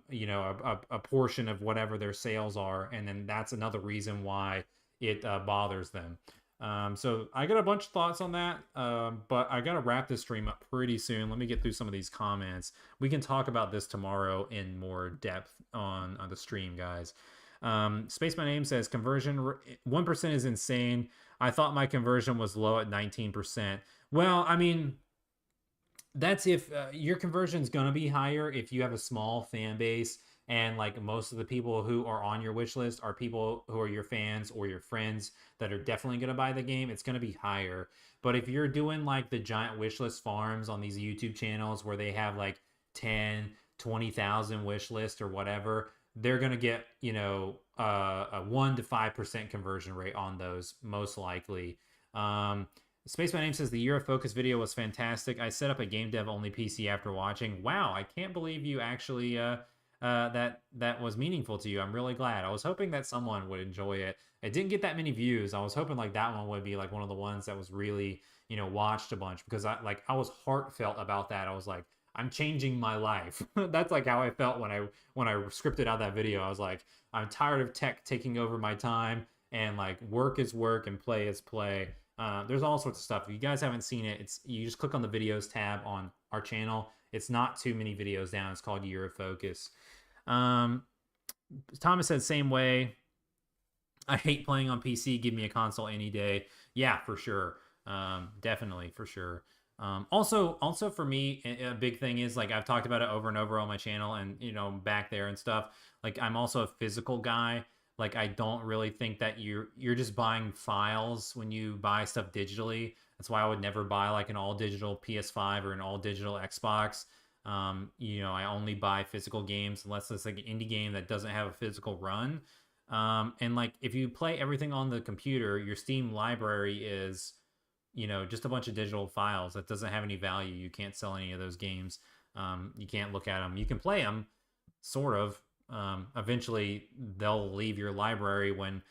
portion of whatever their sales are. And then that's another reason why it bothers them. So I got a bunch of thoughts on that, but I got to wrap this stream up pretty soon. Let me get through some of these comments. We can talk about this tomorrow in more depth on the stream, guys. Space My Name says conversion 1% is insane. I thought my conversion was low at 19%. Well, I mean, that's if your conversion is going to be higher if you have a small fan base, and like most of the people who are on your wish list are people who are your fans or your friends that are definitely going to buy the game. It's going to be higher. But if you're doing like the giant wish list farms on these YouTube channels where they have like 10, 20,000 wish list or whatever, they're going to get, a 1 to 5% conversion rate on those, most likely. Space My Name says the Year of Focus video was fantastic. I set up a game dev only PC after watching. Wow, I can't believe you actually that was meaningful to you. I'm really glad. I was hoping that someone would enjoy it. It didn't get that many views. I was hoping like that one would be like one of the ones that was really, watched a bunch, because I was heartfelt about that. I was like, I'm changing my life. That's like how I felt when I scripted out that video. I was like, I'm tired of tech taking over my time, and like work is work and play is play. There's all sorts of stuff. If you guys haven't seen it, you just click on the videos tab on our channel. It's not too many videos down. It's called Year of Focus. Thomas said same way. I hate playing on PC. Give me a console any day. Yeah, for sure. Definitely, for sure. Also for me, a big thing is like I've talked about it over and over on my channel, and back there and stuff. Like I'm also a physical guy. Like I don't really think that you're just buying files when you buy stuff digitally. That's why I would never buy like an all digital PS5 or an all digital Xbox. I only buy physical games unless it's like an indie game that doesn't have a physical run. And like if you play everything on the computer, your Steam library is, just a bunch of digital files that doesn't have any value. You can't sell any of those games. You can't look at them. You can play them, sort of. Eventually, they'll leave your library when,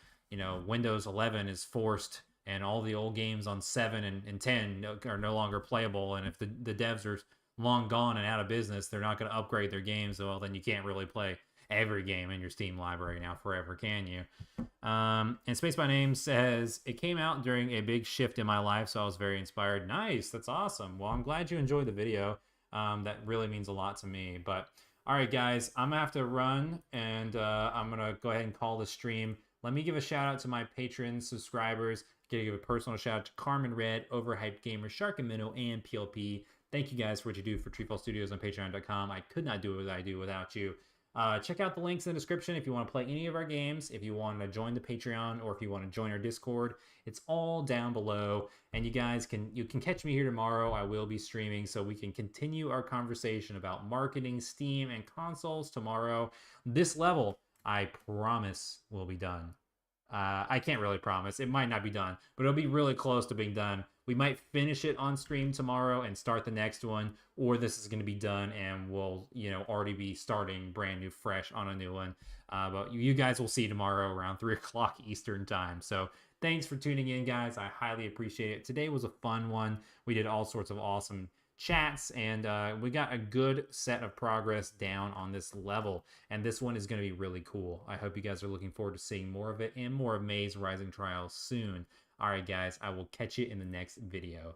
Windows 11 is forced and all the old games on 7 and 10 are no longer playable. And if the devs are long gone and out of business, they're not going to upgrade their games. Well, then you can't really play every game in your Steam library now forever, can you? And Space by Name says, it came out during a big shift in my life, so I was very inspired. Nice, that's awesome. Well, I'm glad you enjoyed the video. That really means a lot to me. But all right, guys, I'm gonna have to run, and I'm gonna go ahead and call the stream. Let me give a shout out to my Patreon subscribers. Gonna give a personal shout out to Carmen Red, Overhyped Gamer, Shark and Minnow, and PLP. Thank you guys for what you do for TreeFall Studios on Patreon.com. I could not do what I do without you. Check out the links in the description if you want to play any of our games, if you want to join the Patreon, or if you want to join our Discord. It's all down below, and you guys can catch me here tomorrow. I will be streaming, so we can continue our conversation about marketing, Steam, and consoles tomorrow. This level, I promise, will be done. I can't really promise. It might not be done, but it'll be really close to being done. We might finish it on stream tomorrow and start the next one, or this is going to be done and we'll, already be starting brand new, fresh on a new one. But you guys will see tomorrow around 3 o'clock Eastern time. So thanks for tuning in, guys. I highly appreciate it. Today was a fun one. We did all sorts of awesome chats, and we got a good set of progress down on this level, and this one is going to be really cool. I hope you guys are looking forward to seeing more of it and more of Maze Rising Trials soon. All right, guys, I will catch you in the next video.